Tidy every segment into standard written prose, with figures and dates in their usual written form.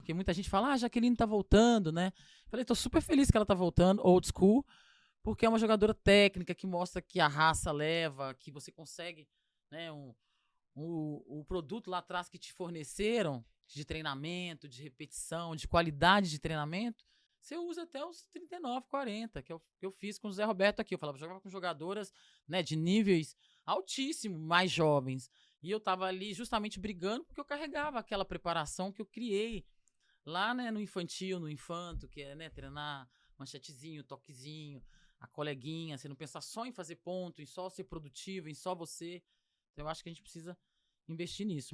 porque muita gente fala, a Jaqueline tá voltando, né? Falei, tô super feliz que ela tá voltando, old school, porque é uma jogadora técnica que mostra que a raça leva, que você consegue, né, o produto lá atrás que te forneceram, de treinamento, de repetição, de qualidade de treinamento, você usa até os 39, 40, que eu fiz com o Zé Roberto aqui. Eu falava, jogava com jogadoras, né, de níveis altíssimos, mais jovens. E eu tava ali justamente brigando porque eu carregava aquela preparação que eu criei lá, né, no infantil, no infanto, que é, né, treinar manchetezinho, toquezinho, a coleguinha, você não pensar só em fazer ponto, em só ser produtivo, em só você. Então eu acho que a gente precisa investir nisso.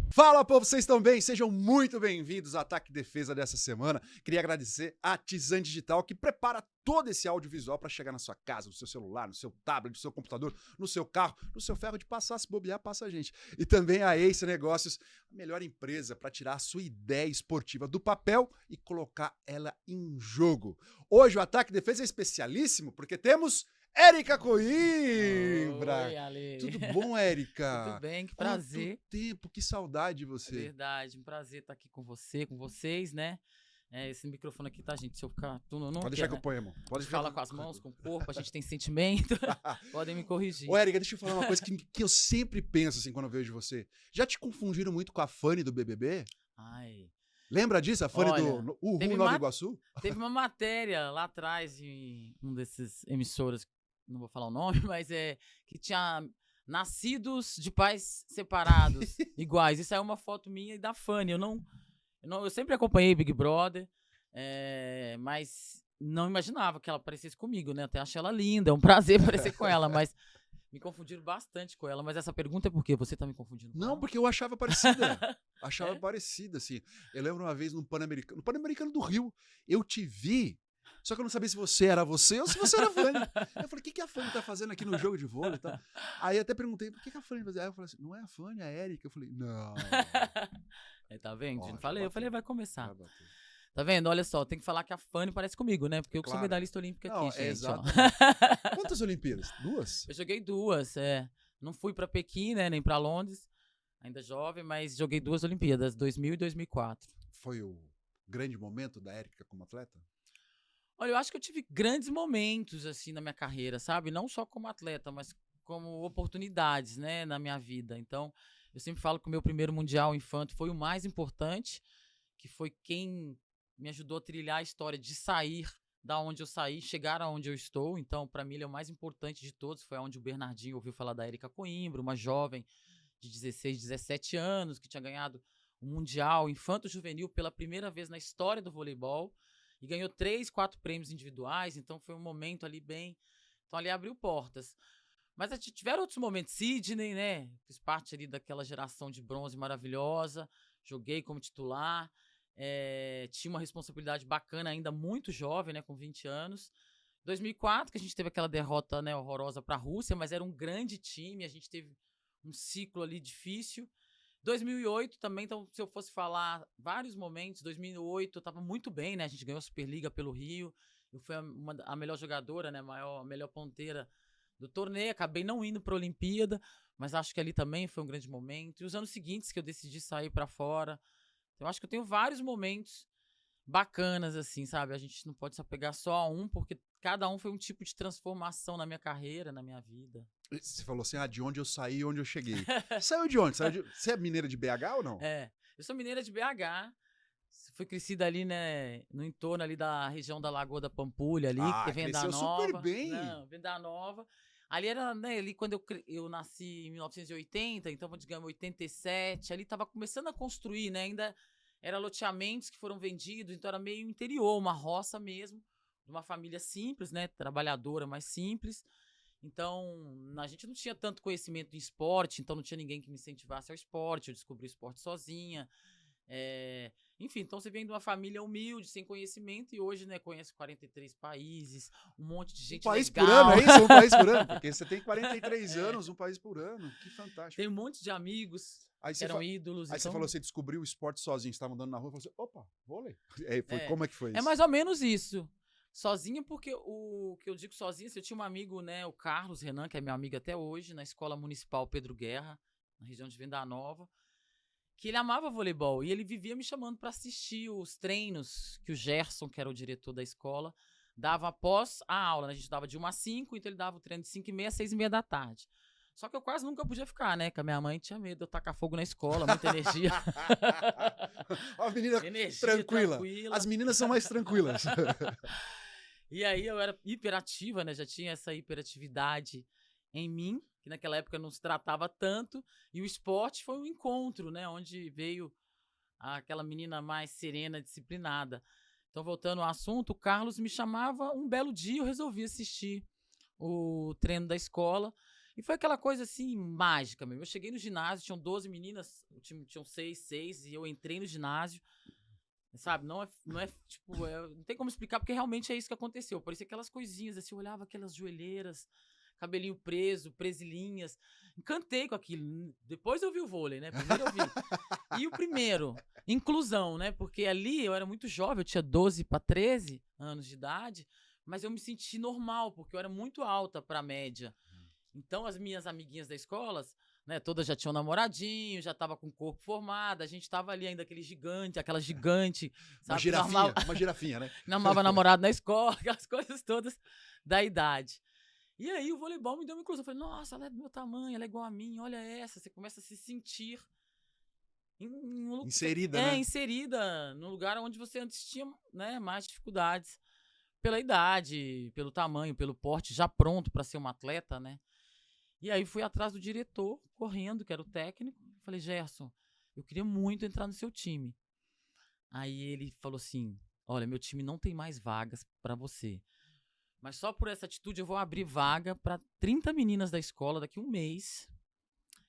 Fala, povo, vocês estão bem? Sejam muito bem-vindos ao Ataque e Defesa dessa semana. Queria agradecer a Tizan Digital, que prepara todo esse audiovisual para chegar na sua casa, no seu celular, no seu tablet, no seu computador, no seu carro, no seu ferro de passar, se bobear, passa a gente. E também a Ace Negócios, a melhor empresa para tirar a sua ideia esportiva do papel e colocar ela em jogo. Hoje o Ataque e Defesa é especialíssimo, porque temos Érica Coimbra. Oi, Ale. Tudo bom, Érica? Tudo bem, que prazer. Quanto tempo, que saudade de É você. verdade, um prazer estar aqui com você, com vocês, né? Esse microfone aqui, tá, gente? Se eu ficar... não Pode quer, deixar que né? eu ponho, irmão. Pode ficar. Fala com as mãos, com o corpo, a gente tem sentimento. Podem me corrigir. Ô, Érica, deixa eu falar uma coisa que eu sempre penso, assim, quando eu vejo você. Já te confundiram muito com a Fanny do BBB? Ai. Lembra disso? A Fanny Olha, do Uhul teve Nova Iguaçu? Teve uma matéria lá atrás em um desses emissoras, não vou falar o nome, mas que tinha nascidos de pais separados, iguais. Isso aí é uma foto minha e da Fanny. Eu sempre acompanhei Big Brother, mas não imaginava que ela parecesse comigo, né? Até achei ela linda, é um prazer parecer com ela, mas me confundiram bastante com ela. Mas essa pergunta é por quê? Você tá me confundindo com Não, ela? porque eu achava parecida. Achava É? parecida, assim. Eu lembro uma vez no Pan-Americano do Rio, eu te vi, só que eu não sabia se você era você ou se você era a Fanny. Eu falei, o que a Fanny tá fazendo aqui no jogo de vôlei e tal? Aí eu até perguntei, por que a Fanny fazia? Aí eu falei assim, não é a Fanny, é a Érica. Eu falei, não. Tá vendo? Ó, Não já falei, eu bateu. falei, vai começar. Vai bater. Tá vendo? Olha só, tem que falar que a Fanny parece comigo, né? Porque eu que sou Claro. medalhista olímpica Não, aqui, gente. Ó. Quantas Olimpíadas? 2? Eu joguei duas, Não fui pra Pequim, né? Nem pra Londres, ainda jovem, mas joguei 2 Olimpíadas, 2000 e 2004. Foi o grande momento da Érica como atleta? Olha, eu acho que eu tive grandes momentos, assim, na minha carreira, sabe? Não só como atleta, mas como oportunidades, né? Na minha vida. Então, eu sempre falo que o meu primeiro Mundial Infanto foi o mais importante, que foi quem me ajudou a trilhar a história de sair da onde eu saí, chegar aonde eu estou. Então, para mim, ele é o mais importante de todos. Foi onde o Bernardinho ouviu falar da Érica Coimbra, uma jovem de 16, 17 anos, que tinha ganhado o Mundial Infanto-Juvenil pela primeira vez na história do voleibol, e ganhou 3, 4 prêmios individuais. Então, foi um momento ali bem... Então, ali abriu portas. Mas tiveram outros momentos. Sydney, né? Fiz parte ali daquela geração de bronze maravilhosa. Joguei como titular. Tinha uma responsabilidade bacana ainda, muito jovem, né? Com 20 anos. 2004, que a gente teve aquela derrota, né, horrorosa para a Rússia, mas era um grande time. A gente teve um ciclo ali difícil. 2008 também, então, se eu fosse falar vários momentos, 2008 eu estava muito bem, né? A gente ganhou a Superliga pelo Rio. Eu fui a melhor jogadora, né? A melhor ponteira do torneio. Acabei não indo para a Olimpíada, mas acho que ali também foi um grande momento. E os anos seguintes que eu decidi sair para fora. Então, eu acho que eu tenho vários momentos bacanas, assim, sabe? A gente não pode se apegar só a um, porque cada um foi um tipo de transformação na minha carreira, na minha vida. Você falou assim, de onde eu saí e onde eu cheguei. Saiu de onde? Você é mineira de BH ou não? Eu sou mineira de BH. Fui crescida ali, né, no entorno ali da região da Lagoa da Pampulha, ali, que é Venda cresceu Nova. super bem. Não, Venda Nova. Ali era, né, ali quando eu nasci em 1980, então, digamos, 87, ali tava começando a construir, né, ainda era loteamentos que foram vendidos, então era meio interior, uma roça mesmo, de uma família simples, né, trabalhadora, mas simples. Então, a gente não tinha tanto conhecimento em esporte, então não tinha ninguém que me incentivasse ao esporte, eu descobri o esporte sozinha. Enfim, então você vem de uma família humilde, sem conhecimento, e hoje, né, conhece 43 países, um monte de gente Um país legal. por ano, é isso? Um país por ano? Porque você tem 43 anos, um país por ano. Que fantástico. Tem um monte de amigos que eram ídolos. Aí você falou, você descobriu o esporte sozinho, você estava andando na rua e falou assim, opa, vôlei. Como é que foi isso? É mais ou menos isso. Sozinha, porque o que eu digo sozinha, assim, eu tinha um amigo, né, o Carlos Renan, que é meu amigo até hoje, na Escola Municipal Pedro Guerra, na região de Venda Nova, que ele amava voleibol e ele vivia me chamando para assistir os treinos que o Gerson, que era o diretor da escola, dava após a aula, né? A gente dava de 1 às 5, então ele dava o treino de 5h30 às 6h30 da tarde. Só que eu quase nunca podia ficar, né? Que a minha mãe tinha medo de eu tacar fogo na escola, muita energia. Uma menina Energia tranquila. As meninas são mais tranquilas. E aí eu era hiperativa, né? Já tinha essa hiperatividade em mim, que naquela época não se tratava tanto. E o esporte foi um encontro, né? Onde veio aquela menina mais serena, disciplinada. Então, voltando ao assunto, o Carlos me chamava um belo dia, eu resolvi assistir o treino da escola. E foi aquela coisa assim, mágica mesmo. Eu cheguei no ginásio, tinham 12 meninas, o time tinham 6, e eu entrei no ginásio. Sabe, não é tipo, não tem como explicar, porque realmente é isso que aconteceu. Parecia aquelas coisinhas, assim, eu olhava aquelas joelheiras, cabelinho preso, presilhinhas. Encantei com aquilo. Depois eu vi o vôlei, né? Primeiro eu vi. E o primeiro, inclusão, né? Porque ali eu era muito jovem, eu tinha 12 para 13 anos de idade, mas eu me senti normal, porque eu era muito alta para a média. Então as minhas amiguinhas da escola, né, todas já tinham namoradinho, já tava com o corpo formado, a gente tava ali ainda aquela gigante, sabe? Uma girafinha, né? Namorava namorado na escola, aquelas coisas todas da idade. E aí o voleibol me deu uma inclusão. Eu falei, nossa, ela é do meu tamanho, ela é igual a mim, olha essa. Você começa a se sentir inserida, né? Inserida no lugar onde você antes tinha, né, mais dificuldades. Pela idade, pelo tamanho, pelo porte, já pronto para ser um atleta, né? E aí fui atrás do diretor, correndo, que era o técnico. Falei, Gerson, eu queria muito entrar no seu time. Aí ele falou assim, olha, meu time não tem mais vagas para você. Mas só por essa atitude eu vou abrir vaga para 30 meninas da escola daqui a um mês.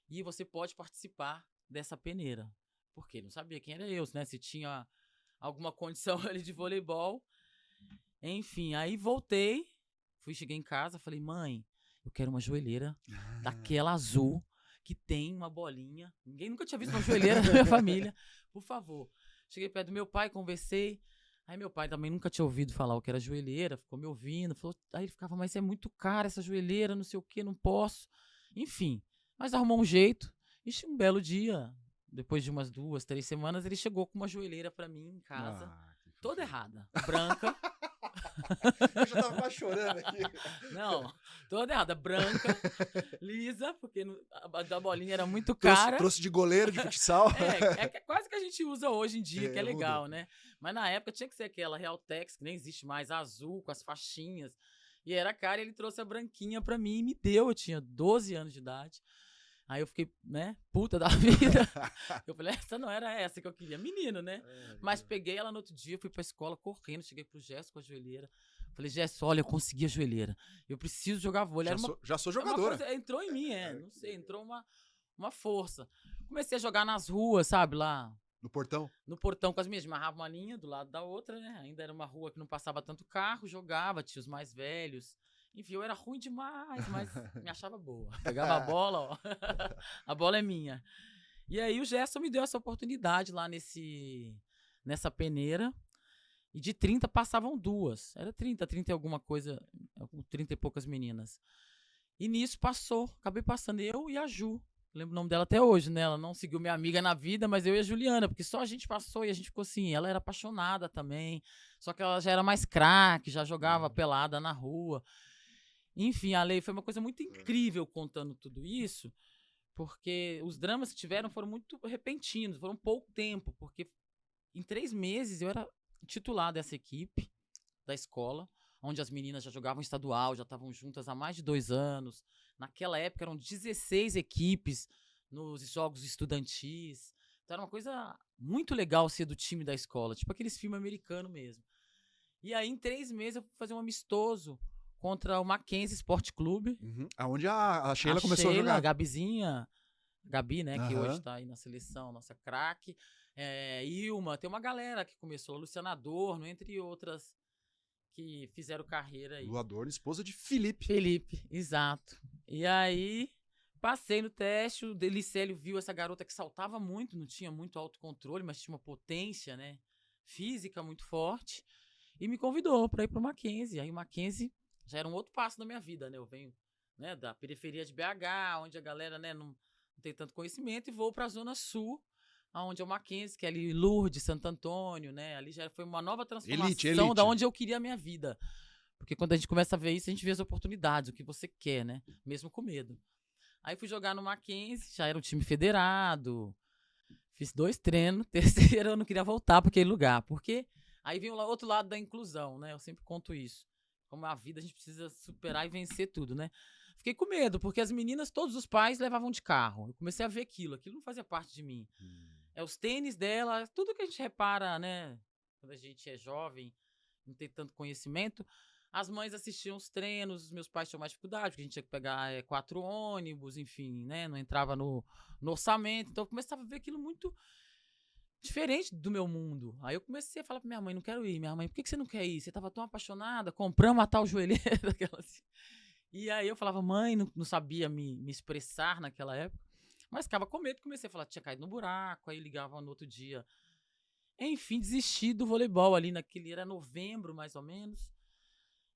E você pode participar dessa peneira. Porque não sabia quem era eu, né? Se tinha alguma condição ali de voleibol. Enfim, aí voltei, cheguei em casa, falei, mãe, eu quero uma joelheira daquela azul que tem uma bolinha. Ninguém nunca tinha visto uma joelheira na minha família. Por favor. Cheguei perto do meu pai, conversei. Aí meu pai também nunca tinha ouvido falar o que era joelheira, ficou me ouvindo. Falou, aí ele ficava, mas é muito cara essa joelheira, não sei o que, não posso. Enfim, mas arrumou um jeito. E um belo dia, depois de umas 2, 3 semanas, ele chegou com uma joelheira pra mim em casa, toda errada, branca. Eu já tava quase chorando aqui. Não, toda errada, branca, lisa, porque a da bolinha era muito cara. Trouxe de goleiro, de futsal. É quase que a gente usa hoje em dia, que é legal, mudou, né? Mas na época tinha que ser aquela Realtex, que nem existe mais, azul, com as faixinhas. E era cara, e ele trouxe a branquinha pra mim e me deu. Eu tinha 12 anos de idade. Aí eu fiquei, né, puta da vida. Eu falei, essa não era essa que eu queria. Menino, né? Mas peguei ela no outro dia, fui pra escola correndo, cheguei pro Gerson com a joelheira. Falei, Gerson, olha, eu consegui a joelheira. Eu preciso jogar vôlei. Já sou jogadora. Coisa, entrou em mim, não sei, entrou uma força. Comecei a jogar nas ruas, sabe, lá. No portão? No portão com as minhas, amarrava uma linha do lado da outra, né? Ainda era uma rua que não passava tanto carro, jogava, tinha os mais velhos. Enfim, eu era ruim demais, mas me achava boa. Pegava a bola, ó. A bola é minha. E aí o Gerson me deu essa oportunidade lá nessa peneira. E de 30 passavam 2. Era 30 e alguma coisa, 30 e poucas meninas. E nisso acabei passando eu e a Ju. Lembro o nome dela até hoje, né? Ela não seguiu minha amiga na vida, mas eu e a Juliana, porque só a gente passou e a gente ficou assim. Ela era apaixonada também, só que ela já era mais craque, já jogava pelada na rua. Enfim, a Lei foi uma coisa muito incrível contando tudo isso, porque os dramas que tiveram foram muito repentinos, foram pouco tempo, porque em 3 meses eu era titular dessa equipe da escola, onde as meninas já jogavam estadual, já estavam juntas há mais de 2 anos. Naquela época eram 16 equipes nos jogos estudantis. Então era uma coisa muito legal ser do time da escola, tipo aqueles filmes americanos mesmo. E aí em 3 meses eu fui fazer um amistoso contra o Mackenzie Sport Clube. Aonde a Sheila começou a jogar. A Gabi, né, que hoje tá aí na seleção, nossa craque. Ilma, tem uma galera que começou, Luciana Adorno, entre outras que fizeram carreira aí. Lu Adorno, esposa de Felipe. Felipe, exato. E aí, passei no teste, o Delicélio viu essa garota que saltava muito, não tinha muito autocontrole, mas tinha uma potência, né, física muito forte. e me convidou para ir para o Mackenzie. Aí o Mackenzie já era um outro passo da minha vida, né? Eu venho, né, da periferia de BH, onde a galera, né, não tem tanto conhecimento, e vou para a Zona Sul, onde é o Mackenzie, que é ali Lourdes, Santo Antônio, né? Ali já foi uma nova transformação da onde eu queria a minha vida. Porque quando a gente começa a ver isso, a gente vê as oportunidades, o que você quer, né? Mesmo com medo. Aí fui jogar no Mackenzie, já era um time federado, fiz 2 treinos, terceiro eu não queria voltar para aquele lugar, porque aí vem o outro lado da inclusão, né? Eu sempre conto isso. Como a vida, a gente precisa superar e vencer tudo, né? Fiquei com medo, porque as meninas, todos os pais levavam de carro. Eu comecei a ver aquilo não fazia parte de mim. É os tênis dela, tudo que a gente repara, né? Quando a gente é jovem, não tem tanto conhecimento. As mães assistiam os treinos, os meus pais tinham mais dificuldade, porque a gente tinha que pegar 4 ônibus, enfim, né? Não entrava no orçamento. Então eu começava a ver aquilo muito diferente do meu mundo. Aí eu comecei a falar pra minha mãe, não quero ir. Minha mãe, por que você não quer ir? Você tava tão apaixonada, compramos a tal joelheira. Assim. E aí eu falava, mãe, não sabia me expressar naquela época. Mas ficava com medo, comecei a falar, tinha caído no buraco, aí ligava no outro dia. Enfim, desisti do voleibol ali, era novembro mais ou menos.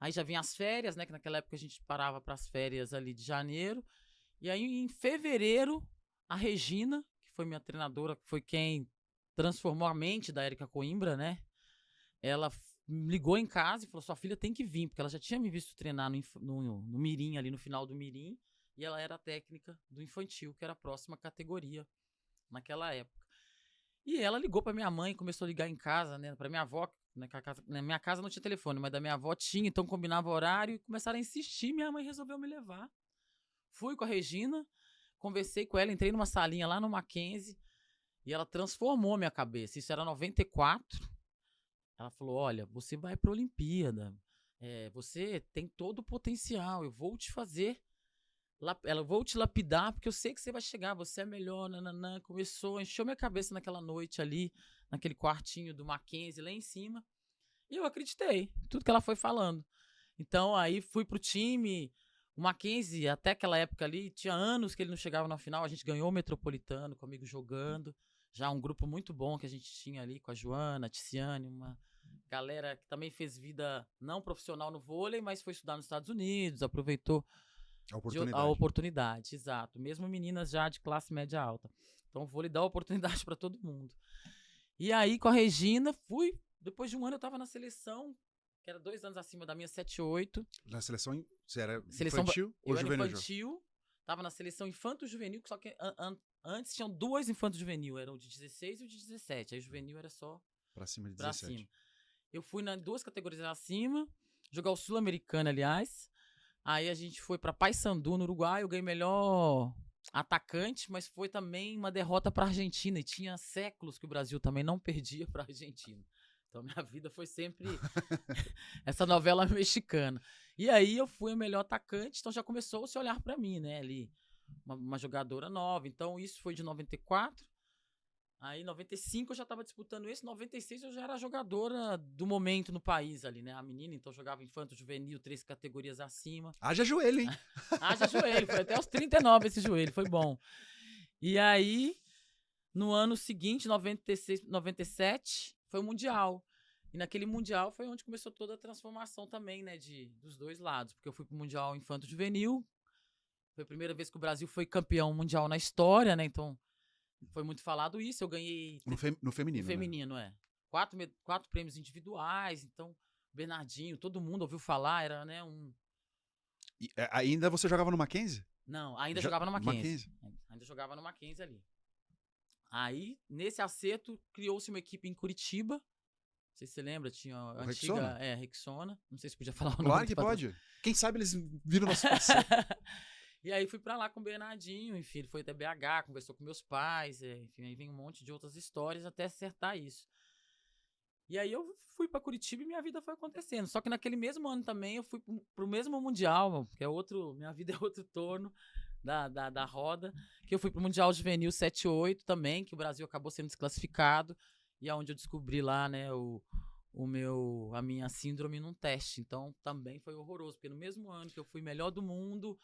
Aí já vinha as férias, né, que naquela época a gente parava para as férias ali de janeiro. E aí em fevereiro, a Regina, que foi minha treinadora, que foi quem transformou a mente da Érica Coimbra, né? Ela me ligou em casa e falou, sua filha tem que vir, porque ela já tinha me visto treinar no Mirim, ali no final do Mirim. E ela era a técnica do infantil, que era a próxima categoria naquela época. E ela ligou pra minha mãe, começou a ligar em casa, né, pra minha avó. Na minha casa não tinha telefone, mas da minha avó tinha, então combinava horário e começaram a insistir. Minha mãe resolveu me levar. Fui com a Regina, conversei com ela, entrei numa salinha lá no Mackenzie e ela transformou minha cabeça. Isso era 94. Ela falou, olha, você vai pra Olimpíada, você tem todo o potencial, eu vou te fazer... Ela, vou te lapidar, porque eu sei que você vai chegar, você é melhor, nananã. Começou, encheu minha cabeça naquela noite ali, naquele quartinho do Mackenzie, lá em cima. E eu acreditei, tudo que ela foi falando. Então, aí fui pro time. O Mackenzie, até aquela época ali, tinha anos que ele não chegava na final. A gente ganhou o Metropolitano comigo jogando. Já um grupo muito bom que a gente tinha ali com a Joana, a Ticiane, uma galera que também fez vida não profissional no vôlei, mas foi estudar nos Estados Unidos, aproveitou a oportunidade, exato. Mesmo meninas já de classe média alta. Então, vou lhe dar a oportunidade para todo mundo. E aí, com a Regina, depois de um ano, eu estava na seleção, que era 2 anos acima da minha, 7-8. Na seleção, você era infantil ou juvenil? Eu era infantil, estava na seleção infanto-juvenil, só que antes tinham 2 infanto-juvenil, eram o de 16 e o de 17. Aí o juvenil era só para cima de 17. Cima. Eu fui nas 2 categorias acima, jogar o Sul-Americano, aliás. Aí a gente foi pra Paysandu, no Uruguai, eu ganhei melhor atacante, mas foi também uma derrota pra Argentina, e tinha séculos que o Brasil também não perdia pra Argentina. Então minha vida foi sempre essa novela mexicana. E aí eu fui o melhor atacante, então já começou a se olhar pra mim, né, ali, uma jogadora nova. Então isso foi de 94. Aí, em 95, eu já estava disputando esse. Em 96, eu já era jogadora do momento no país ali, né? A menina, então, jogava infanto, juvenil, 3 categorias acima. Haja joelho, hein? Haja joelho. Foi até os 39 esse joelho, foi bom. E aí, no ano seguinte, 96, 97, foi o Mundial. E naquele Mundial foi onde começou toda a transformação também, né? Dos 2 lados. Porque eu fui pro Mundial infanto juvenil. Foi a primeira vez que o Brasil foi campeão mundial na história, né? Então... Foi muito falado isso, eu ganhei... No feminino, No feminino, né? 4 prêmios individuais, então, Bernardinho, todo mundo ouviu falar, era, né, E, ainda você jogava no Mackenzie? Não, ainda jogava no Mackenzie. Ainda jogava no Mackenzie ali. Aí, nesse acerto, criou-se uma equipe em Curitiba, não sei se você lembra, tinha a antiga... Rexona, não sei se podia falar o nome. Claro que pode. Quem sabe eles viram nosso parceiro. E aí fui pra lá com o Bernardinho, enfim, ele foi até BH, conversou com meus pais, enfim, aí vem um monte de outras histórias até acertar isso. E aí eu fui pra Curitiba e minha vida foi acontecendo. Só que naquele mesmo ano também eu fui pro mesmo Mundial, que é minha vida é outro torno da roda, que eu fui pro Mundial Juvenil 7-8 também, que o Brasil acabou sendo desclassificado, e é onde eu descobri lá, né, a minha síndrome num teste. Então também foi horroroso, porque no mesmo ano que eu fui melhor do mundo,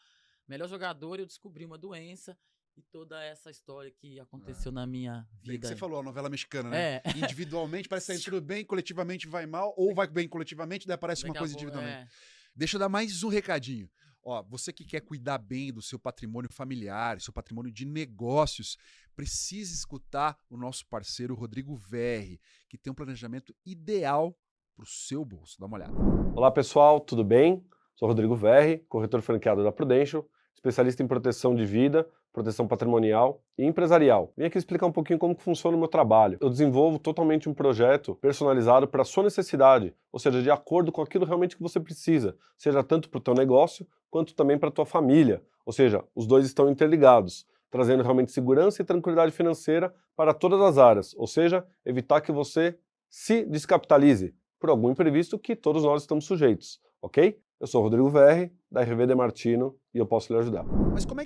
melhor jogador, eu descobri uma doença e toda essa história que aconteceu na minha Bem que vida. você aí. falou, a novela mexicana, né? É. Individualmente parece que tá indo tudo bem, coletivamente vai mal, ou vai bem coletivamente, daí aparece uma Daqui a coisa pouco, individualmente. Deixa eu dar mais um recadinho. Ó, você que quer cuidar bem do seu patrimônio familiar, seu patrimônio de negócios, precisa escutar o nosso parceiro Rodrigo Verri, que tem um planejamento ideal para o seu bolso. Dá uma olhada. Olá pessoal, tudo bem? Sou Rodrigo Verri, corretor franqueado da Prudential, especialista em proteção de vida, proteção patrimonial e empresarial. Vim aqui explicar um pouquinho como funciona o meu trabalho. Eu desenvolvo totalmente um projeto personalizado para a sua necessidade, ou seja, de acordo com aquilo realmente que você precisa, seja tanto para o teu negócio, quanto também para a tua família. Ou seja, os dois estão interligados, trazendo realmente segurança e tranquilidade financeira para todas as áreas, ou seja, evitar que você se descapitalize por algum imprevisto que todos nós estamos sujeitos, ok? Eu sou o Rodrigo Verri, da RV De Martino, e eu posso lhe ajudar. Mas como é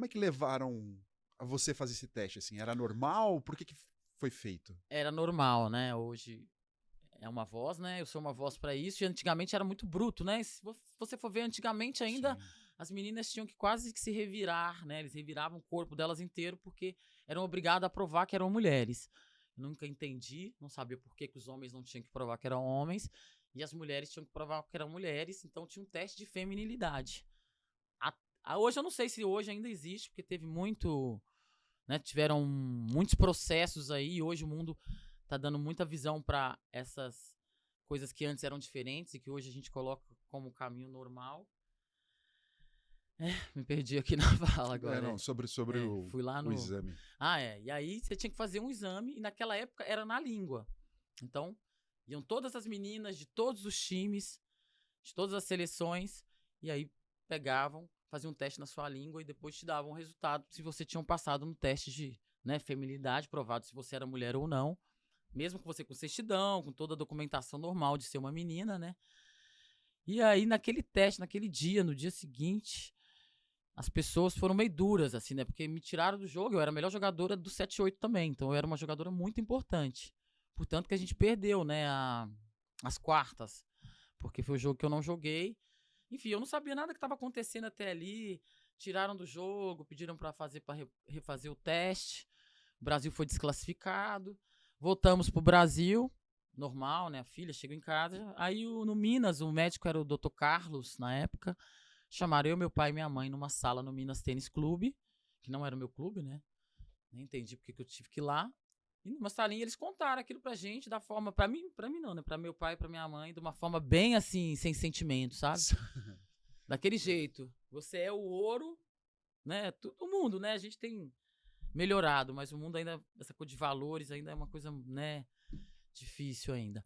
que levaram a você fazer esse teste, assim? Era normal? Por que foi feito? Era normal, né? Hoje é uma voz, né? Eu sou uma voz pra isso. E antigamente era muito bruto, né? Se você for ver, antigamente ainda Sim. as meninas tinham que quase que se revirar, né? Eles reviravam o corpo delas inteiro porque eram obrigadas a provar que eram mulheres. Eu nunca entendi, não sabia por que os homens não tinham que provar que eram homens e as mulheres tinham que provar que eram mulheres. Então tinha um teste de feminilidade. Hoje eu não sei se hoje ainda existe, porque teve muito, né? Tiveram muitos processos aí. E hoje o mundo tá dando muita visão para essas coisas que antes eram diferentes e que hoje a gente coloca como caminho normal. Me perdi aqui na fala agora. Não, sobre Fui lá o exame. E aí você tinha que fazer um exame e naquela época era na língua. Então, iam todas as meninas de todos os times, de todas as seleções, e aí pegavam, faziam um teste na sua língua e depois te davam o resultado se você tinha passado no teste de, né, feminilidade, provado se você era mulher ou não. Mesmo que você com certidão, com toda a documentação normal de ser uma menina, né? E aí, naquele teste, naquele dia, no dia seguinte, as pessoas foram meio duras, assim, né? Porque me tiraram do jogo, eu era a melhor jogadora do 7-8 também, então eu era uma jogadora muito importante. Portanto que a gente perdeu, né, as quartas, porque foi o jogo que eu não joguei. Enfim, eu não sabia nada que estava acontecendo até ali, tiraram do jogo, pediram para refazer o teste, o Brasil foi desclassificado, voltamos pro Brasil, normal, né, a filha chegou em casa, aí no Minas, o médico era o Dr. Carlos, na época, chamaram eu, meu pai e minha mãe numa sala no Minas Tênis Clube, que não era o meu clube, né? Nem entendi porque que eu tive que ir lá. E numa salinha eles contaram aquilo pra gente da forma, pra mim não, né? Pra meu pai e pra minha mãe, de uma forma bem assim, sem sentimento, sabe? Daquele jeito. Você é o ouro, né? Todo mundo, né? A gente tem melhorado, mas o mundo ainda, essa coisa de valores ainda é uma coisa, né? Difícil ainda.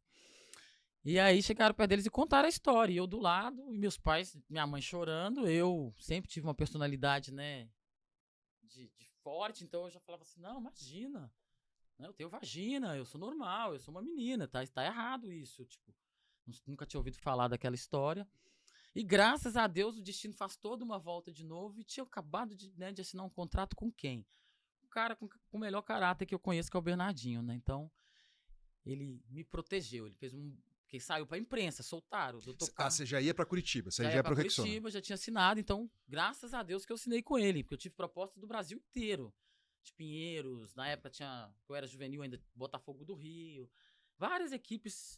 E aí chegaram perto deles e contaram a história. E eu do lado, e meus pais, minha mãe chorando. Eu sempre tive uma personalidade, né, de forte. Então eu já falava assim, não, imagina. Né, eu tenho vagina, eu sou normal, eu sou uma menina. Tá errado isso. Tipo, nunca tinha ouvido falar daquela história. E graças a Deus o destino faz toda uma volta de novo. E tinha acabado de assinar um contrato com quem? Um cara com o melhor caráter que eu conheço, que é o Bernardinho, né? Então, ele me protegeu. Ele fez que saiu pra imprensa, soltaram. Você já ia pra Curitiba, você já já ia pro Rexona. Curitiba, já tinha assinado, então, graças a Deus que eu assinei com ele, porque eu tive proposta do Brasil inteiro. De Pinheiros, na época eu era juvenil ainda, Botafogo do Rio, várias equipes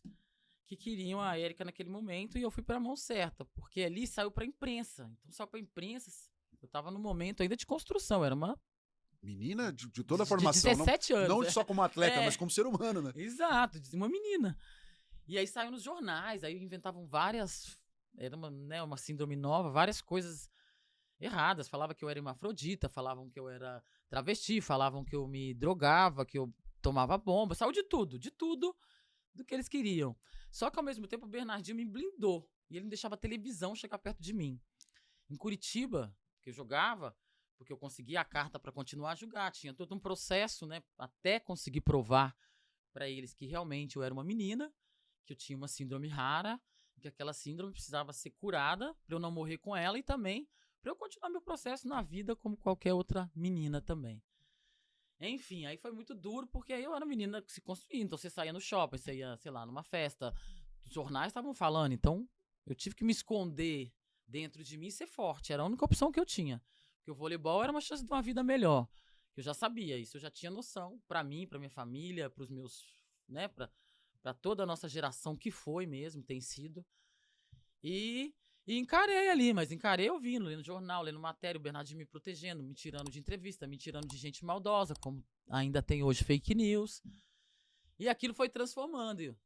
que queriam a Érica naquele momento e eu fui pra mão certa, porque ali saiu pra imprensa. Então, saiu pra imprensa, eu tava no momento ainda de construção, era uma menina de toda a formação. De 17 anos. Não só como atleta, mas como ser humano, né? Exato, uma menina. E aí saiu nos jornais, aí inventavam várias, era uma síndrome nova, várias coisas erradas. Falava que eu era hermafrodita, falavam que eu era travesti, falavam que eu me drogava, que eu tomava bomba, saiu de tudo do que eles queriam. Só que ao mesmo tempo o Bernardinho me blindou e ele não deixava a televisão chegar perto de mim. Em Curitiba, que eu jogava, porque eu conseguia a carta para continuar a jogar, tinha todo um processo, né, até conseguir provar para eles que realmente eu era uma menina, que eu tinha uma síndrome rara, que aquela síndrome precisava ser curada para eu não morrer com ela e também para eu continuar meu processo na vida como qualquer outra menina também. Enfim, aí foi muito duro, porque aí eu era menina que se construía, então você saía no shopping, você ia, sei lá, numa festa, os jornais estavam falando, então eu tive que me esconder dentro de mim e ser forte, era a única opção que eu tinha. Porque o voleibol era uma chance de uma vida melhor. Eu já sabia isso, eu já tinha noção, pra mim, pra minha família, pros meus, né, pra toda a nossa geração que foi mesmo, tem sido. E, e encarei ali, mas encarei ouvindo, lendo jornal, lendo matéria, o Bernardinho me protegendo, me tirando de entrevista, me tirando de gente maldosa, como ainda tem hoje fake news. E aquilo foi transformando.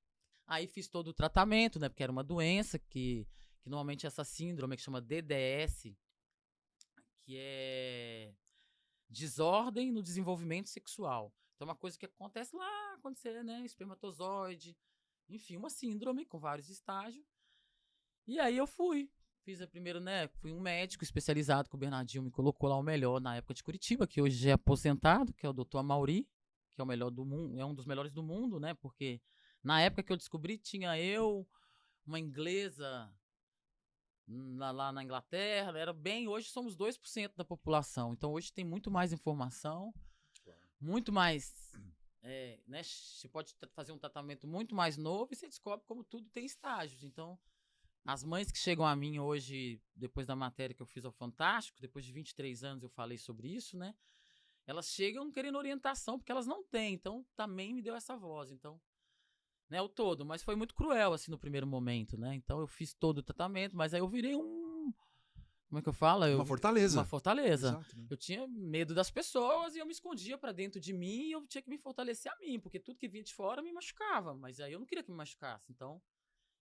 Aí fiz todo o tratamento, né, porque era uma doença que normalmente essa síndrome que chama DDS, que é desordem no desenvolvimento sexual. Então é uma coisa que acontece lá quando você, né, espermatozoide, enfim, uma síndrome com vários estágios. E aí eu fiz a primeira, né, fui um médico especializado que o Bernardinho me colocou lá o melhor na época de Curitiba, que hoje já é aposentado, que é o Dr. Amaury, que é o melhor do mundo, é um dos melhores do mundo, né, porque na época que eu descobri tinha eu, uma inglesa lá na Inglaterra, era bem, hoje somos 2% da população, então hoje tem muito mais informação, muito mais, né, você pode fazer um tratamento muito mais novo e você descobre como tudo tem estágios, então as mães que chegam a mim hoje, depois da matéria que eu fiz ao Fantástico, depois de 23 anos eu falei sobre isso, né, elas chegam querendo orientação porque elas não têm, então também me deu essa voz, então né, o todo, mas foi muito cruel, assim, no primeiro momento, né, então eu fiz todo o tratamento, mas aí eu virei como é que eu falo? Uma fortaleza. Uma fortaleza. Exato, né? Eu tinha medo das pessoas e eu me escondia pra dentro de mim e eu tinha que me fortalecer a mim, porque tudo que vinha de fora me machucava, mas aí eu não queria que me machucasse, então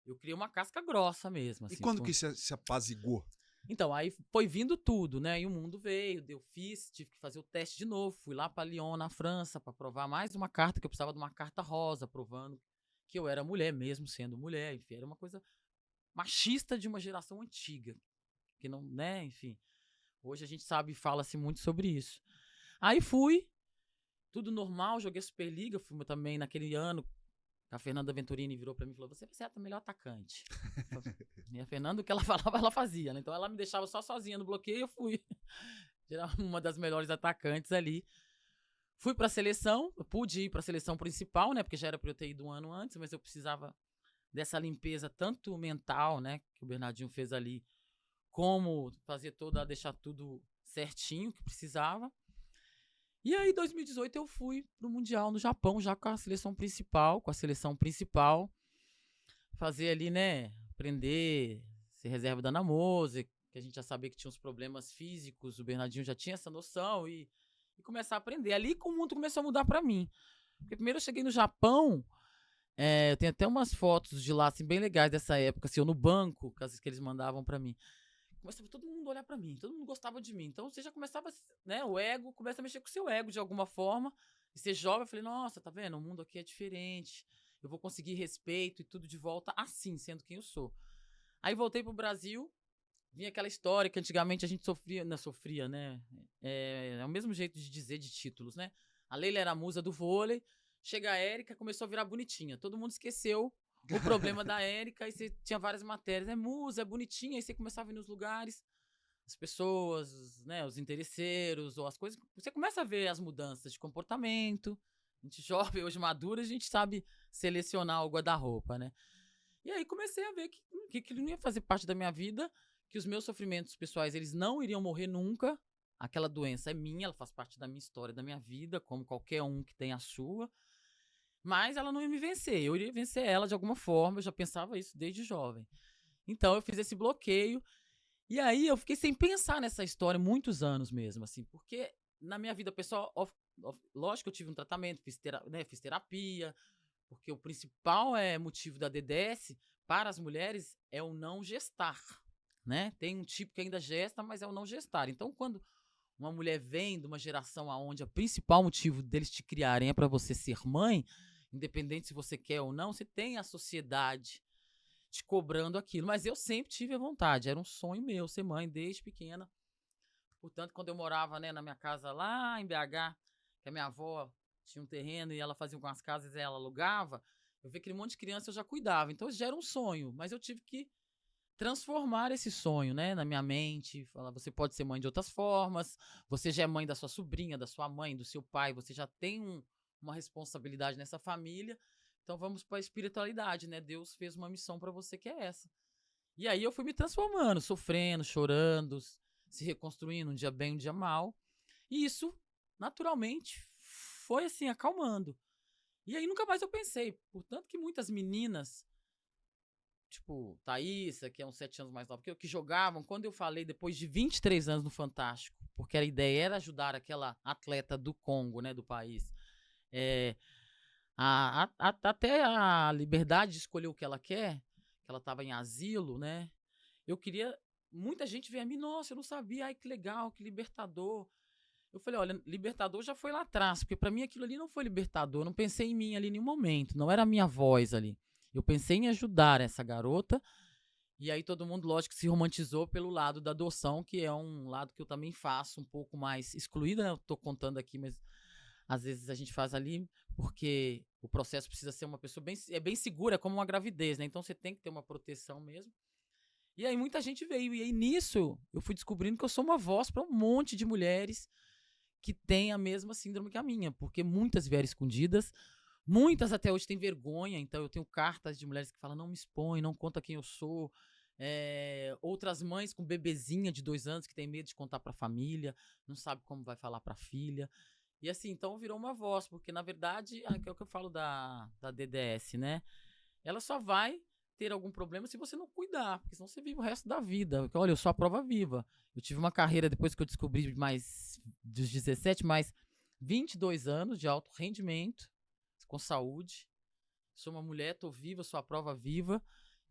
eu criei uma casca grossa mesmo, assim. E quando que se apazigou? Então, aí foi vindo tudo, né? E o mundo veio, eu fiz, tive que fazer o teste de novo, fui lá pra Lyon, na França, pra provar mais uma carta, que eu precisava de uma carta rosa, provando que eu era mulher, mesmo sendo mulher, enfim, era uma coisa machista de uma geração antiga, que não, né, enfim. Hoje a gente sabe e fala-se muito sobre isso. Aí fui, tudo normal, joguei Superliga, fui também naquele ano, a Fernanda Venturini virou pra mim e falou, você vai ser a melhor atacante. E a Fernanda, o que ela falava, ela fazia, né? Então ela me deixava só sozinha no bloqueio e eu fui. Era uma das melhores atacantes ali. Fui pra seleção, eu pude ir pra seleção principal, né? Porque já era pra eu ter ido um ano antes, mas eu precisava dessa limpeza tanto mental, né? Que o Bernardinho fez ali, como fazer deixar tudo certinho que precisava. E aí, em 2018, eu fui pro Mundial no Japão, já com a seleção principal, fazer ali, né, aprender, ser reserva da Ana Moser, que a gente já sabia que tinha uns problemas físicos, o Bernardinho já tinha essa noção, e começar a aprender. Ali que o mundo começou a mudar pra mim. Porque primeiro eu cheguei no Japão, eu tenho até umas fotos de lá, assim, bem legais dessa época, assim, eu no banco, que eles mandavam pra mim. Começava todo mundo a olhar pra mim, todo mundo gostava de mim. Então você já começava, né, o ego começa a mexer com o seu ego de alguma forma. E você jovem, eu falei, nossa, tá vendo? O mundo aqui é diferente. Eu vou conseguir respeito e tudo de volta assim, sendo quem eu sou. Aí voltei pro Brasil, vinha aquela história que antigamente a gente sofria, né? É o mesmo jeito de dizer de títulos, né? A Leila era a musa do vôlei, chega a Érica, começou a virar bonitinha. Todo mundo esqueceu o problema da Érica, e você tinha várias matérias, é musa, é bonitinha, aí você começava a ir nos lugares, as pessoas, né, os interesseiros, ou as coisas, você começa a ver as mudanças de comportamento, a gente jovem, hoje madura, a gente sabe selecionar o guarda-roupa, né? E aí comecei a ver que aquilo não ia fazer parte da minha vida, que os meus sofrimentos pessoais, eles não iriam morrer nunca, aquela doença é minha, ela faz parte da minha história, da minha vida, como qualquer um que tem a sua, mas ela não ia me vencer, eu iria vencer ela de alguma forma, eu já pensava isso desde jovem. Então eu fiz esse bloqueio, e aí eu fiquei sem pensar nessa história muitos anos mesmo, assim, porque na minha vida pessoal, lógico que eu tive um tratamento, fiz terapia, porque o principal motivo da DDS para as mulheres é o não gestar, né? Tem um tipo que ainda gesta, mas é o não gestar. Então quando uma mulher vem de uma geração onde o principal motivo deles te criarem é para você ser mãe, independente se você quer ou não, você tem a sociedade te cobrando aquilo. Mas eu sempre tive a vontade, era um sonho meu ser mãe desde pequena. Portanto, quando eu morava, né, na minha casa lá em BH, que a minha avó tinha um terreno e ela fazia com as casas e ela alugava, eu vi aquele monte de criança, eu já cuidava. Então já era um sonho, mas eu tive que transformar esse sonho, né, na minha mente, falar, você pode ser mãe de outras formas, você já é mãe da sua sobrinha, da sua mãe, do seu pai, você já tem uma responsabilidade nessa família, então vamos para a espiritualidade, né, Deus fez uma missão para você que é essa. E aí eu fui me transformando, sofrendo, chorando, se reconstruindo, um dia bem, um dia mal. E isso, naturalmente, foi assim, acalmando. E aí nunca mais eu pensei. Portanto que muitas meninas, tipo Thaísa, que é uns 7 anos mais nova que eu, que jogavam, quando eu falei, depois de 23 anos no Fantástico, porque a ideia era ajudar aquela atleta do Congo, né, do país, até a liberdade de escolher o que ela quer, que ela estava em asilo, né, eu queria, muita gente veio a mim, nossa, eu não sabia, ai que legal, que libertador. Eu falei, olha, libertador já foi lá atrás, porque pra mim aquilo ali não foi libertador, eu não pensei em mim ali em nenhum momento, não era a minha voz ali. Eu pensei em ajudar essa garota, e aí todo mundo, lógico, se romantizou pelo lado da adoção, que é um lado que eu também faço um pouco mais excluída, né? Eu tô contando aqui, mas às vezes a gente faz ali porque o processo precisa ser uma pessoa bem segura, como uma gravidez, né? Então você tem que ter uma proteção mesmo. E aí muita gente veio, e aí nisso eu fui descobrindo que eu sou uma voz para um monte de mulheres que têm a mesma síndrome que a minha, porque muitas vieram escondidas, muitas até hoje têm vergonha, então eu tenho cartas de mulheres que falam, não me expõe, não conta quem eu sou. Outras mães com bebezinha de 2 anos que tem medo de contar pra família, não sabe como vai falar pra filha. E assim, então virou uma voz, porque na verdade, é o que eu falo da DDS, né? Ela só vai ter algum problema se você não cuidar, porque senão você vive o resto da vida. Porque, olha, eu sou a prova viva. Eu tive uma carreira, depois que eu descobri mais dos 17, mais 22 anos de alto rendimento, com saúde. Sou uma mulher, tô viva, sou a prova viva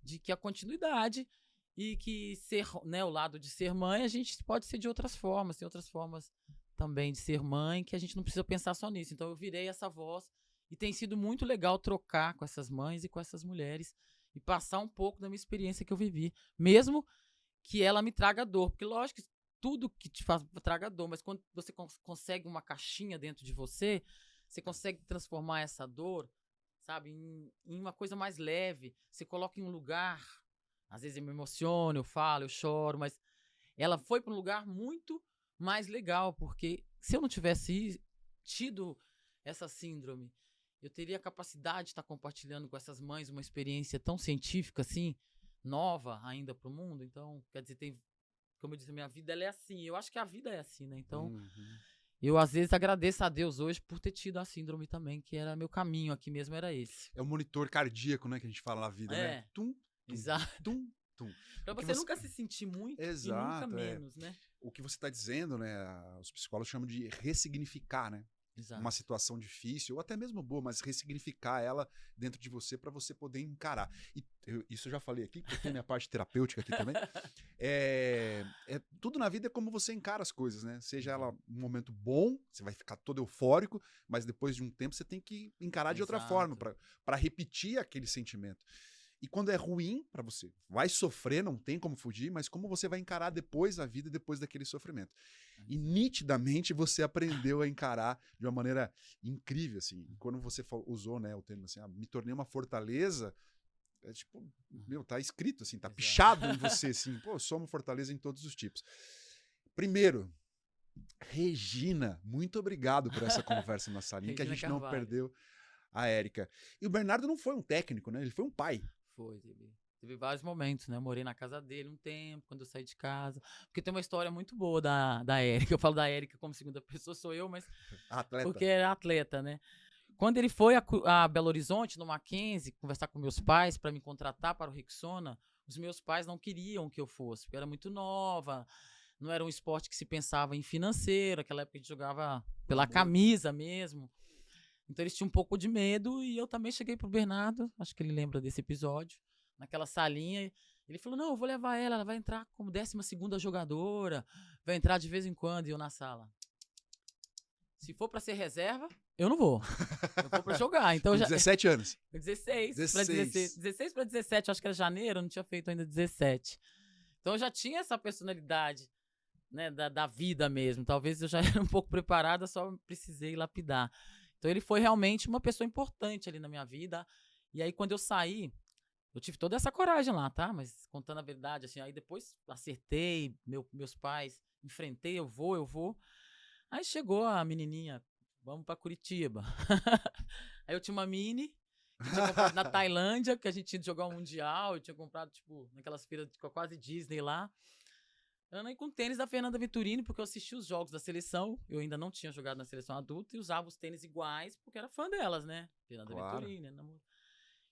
de que a continuidade e que ser, né, o lado de ser mãe, a gente pode ser de outras formas, tem outras formas também de ser mãe, que a gente não precisa pensar só nisso. Então eu virei essa voz e tem sido muito legal trocar com essas mães e com essas mulheres e passar um pouco da minha experiência que eu vivi, mesmo que ela me traga dor, porque lógico que tudo que te faz traga dor, mas quando você consegue uma caixinha dentro de você, você consegue transformar essa dor, sabe, em uma coisa mais leve, você coloca em um lugar, às vezes eu me emociono, eu falo, eu choro, mas ela foi para um lugar muito mais legal, porque se eu não tivesse tido essa síndrome, eu teria a capacidade de estar compartilhando com essas mães uma experiência tão científica, assim, nova ainda para o mundo. Então, quer dizer, como eu disse, a minha vida ela é assim. Eu acho que a vida é assim, né? Então, eu às vezes agradeço a Deus hoje por ter tido a síndrome também, que era meu caminho aqui mesmo, era esse. É o monitor cardíaco, né, que a gente fala na vida, né? Tum, tum, exato. Tum, tum. Pra você nunca se sentir muito e nunca menos, né? O que você está dizendo, né? Os psicólogos chamam de ressignificar, né? Exato. Uma situação difícil, ou até mesmo boa, mas ressignificar ela dentro de você para você poder encarar. E isso eu já falei aqui, porque tem minha parte terapêutica aqui também. Tudo na vida é como você encara as coisas, né? Seja ela um momento bom, você vai ficar todo eufórico, mas depois de um tempo você tem que encarar de outra forma, para repetir aquele sentimento. E quando é ruim para você, vai sofrer, não tem como fugir, mas como você vai encarar depois a vida, depois daquele sofrimento. E nitidamente você aprendeu a encarar de uma maneira incrível, assim. E quando você usou, né, o termo assim, me tornei uma fortaleza, é tipo, tá escrito assim, tá pichado em você, assim, pô, sou uma fortaleza em todos os tipos. Primeiro, Regina, muito obrigado por essa conversa na salinha, que a gente Carvalho. Não perdeu a Érica. E o Bernardo não foi um técnico, né? Ele foi um pai. Foi, teve vários momentos, né? Eu morei na casa dele um tempo, quando eu saí de casa. Porque tem uma história muito boa da Érica. Eu falo da Érica como segunda pessoa, sou eu, mas... Atleta. Porque era atleta, né? Quando ele foi a Belo Horizonte, no Mackenzie, conversar com meus pais para me contratar para o Rexona, os meus pais não queriam que eu fosse, porque eu era muito nova, não era um esporte que se pensava em financeiro, naquela época a gente jogava pela camisa mesmo. Então eles tinham um pouco de medo e eu também cheguei pro Bernardo, acho que ele lembra desse episódio, naquela salinha, ele falou, não, eu vou levar ela vai entrar como 12ª jogadora, vai entrar de vez em quando, e eu na sala. Se for pra ser reserva, eu não vou. Eu vou pra jogar. Então, 17 anos. 16 para 17, acho que era janeiro, eu não tinha feito ainda 17. Então eu já tinha essa personalidade, né, da vida mesmo. Talvez eu já era um pouco preparada, só precisei lapidar. Então ele foi realmente uma pessoa importante ali na minha vida. E aí quando eu saí, eu tive toda essa coragem lá, tá? Mas contando a verdade, assim, aí depois acertei, meus pais, enfrentei, eu vou. Aí chegou a menininha, vamos pra Curitiba. Aí eu tinha uma mini, que tinha comprado na Tailândia, que a gente tinha de jogar um mundial, eu tinha comprado, tipo, naquelas feiras de quase Disney lá. Eu andei com tênis da Fernanda Venturini, porque eu assisti os jogos da seleção. Eu ainda não tinha jogado na seleção adulta e usava os tênis iguais, porque era fã delas, né? Fernanda Venturini, namoro.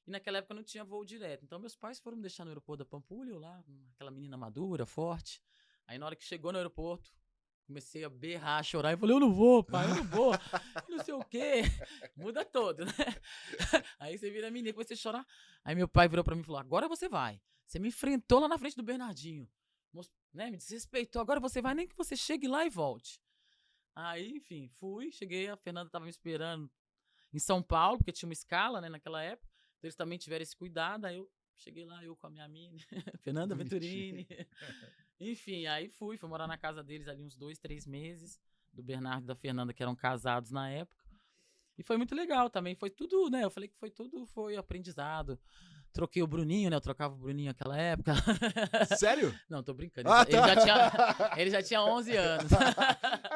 E naquela época não tinha voo direto. Então meus pais foram me deixar no aeroporto da Pampulha, eu lá, aquela menina madura, forte. Aí na hora que chegou no aeroporto, comecei a berrar, chorar. E falei, eu não vou, pai, eu não vou. Não sei o quê. Muda todo, né? Aí você vira menina, depois você chorar. Aí meu pai virou pra mim e falou, agora você vai. Você me enfrentou lá na frente do Bernardinho. Né, me desrespeitou, agora você vai, nem que você chegue lá e volte. Aí, enfim, fui, cheguei, a Fernanda tava me esperando em São Paulo, porque tinha uma escala, né, naquela época. Então eles também tiveram esse cuidado, aí eu cheguei lá, eu com a minha mina, Fernanda Venturini. Enfim, aí fui morar na casa deles ali uns 2, 3 meses, do Bernardo e da Fernanda, que eram casados na época. E foi muito legal também, foi tudo, né, eu falei que foi aprendizado. Troquei o Bruninho, né? Eu trocava o Bruninho naquela época. Sério? Não, tô brincando. Ah, Ele já tinha 11 anos.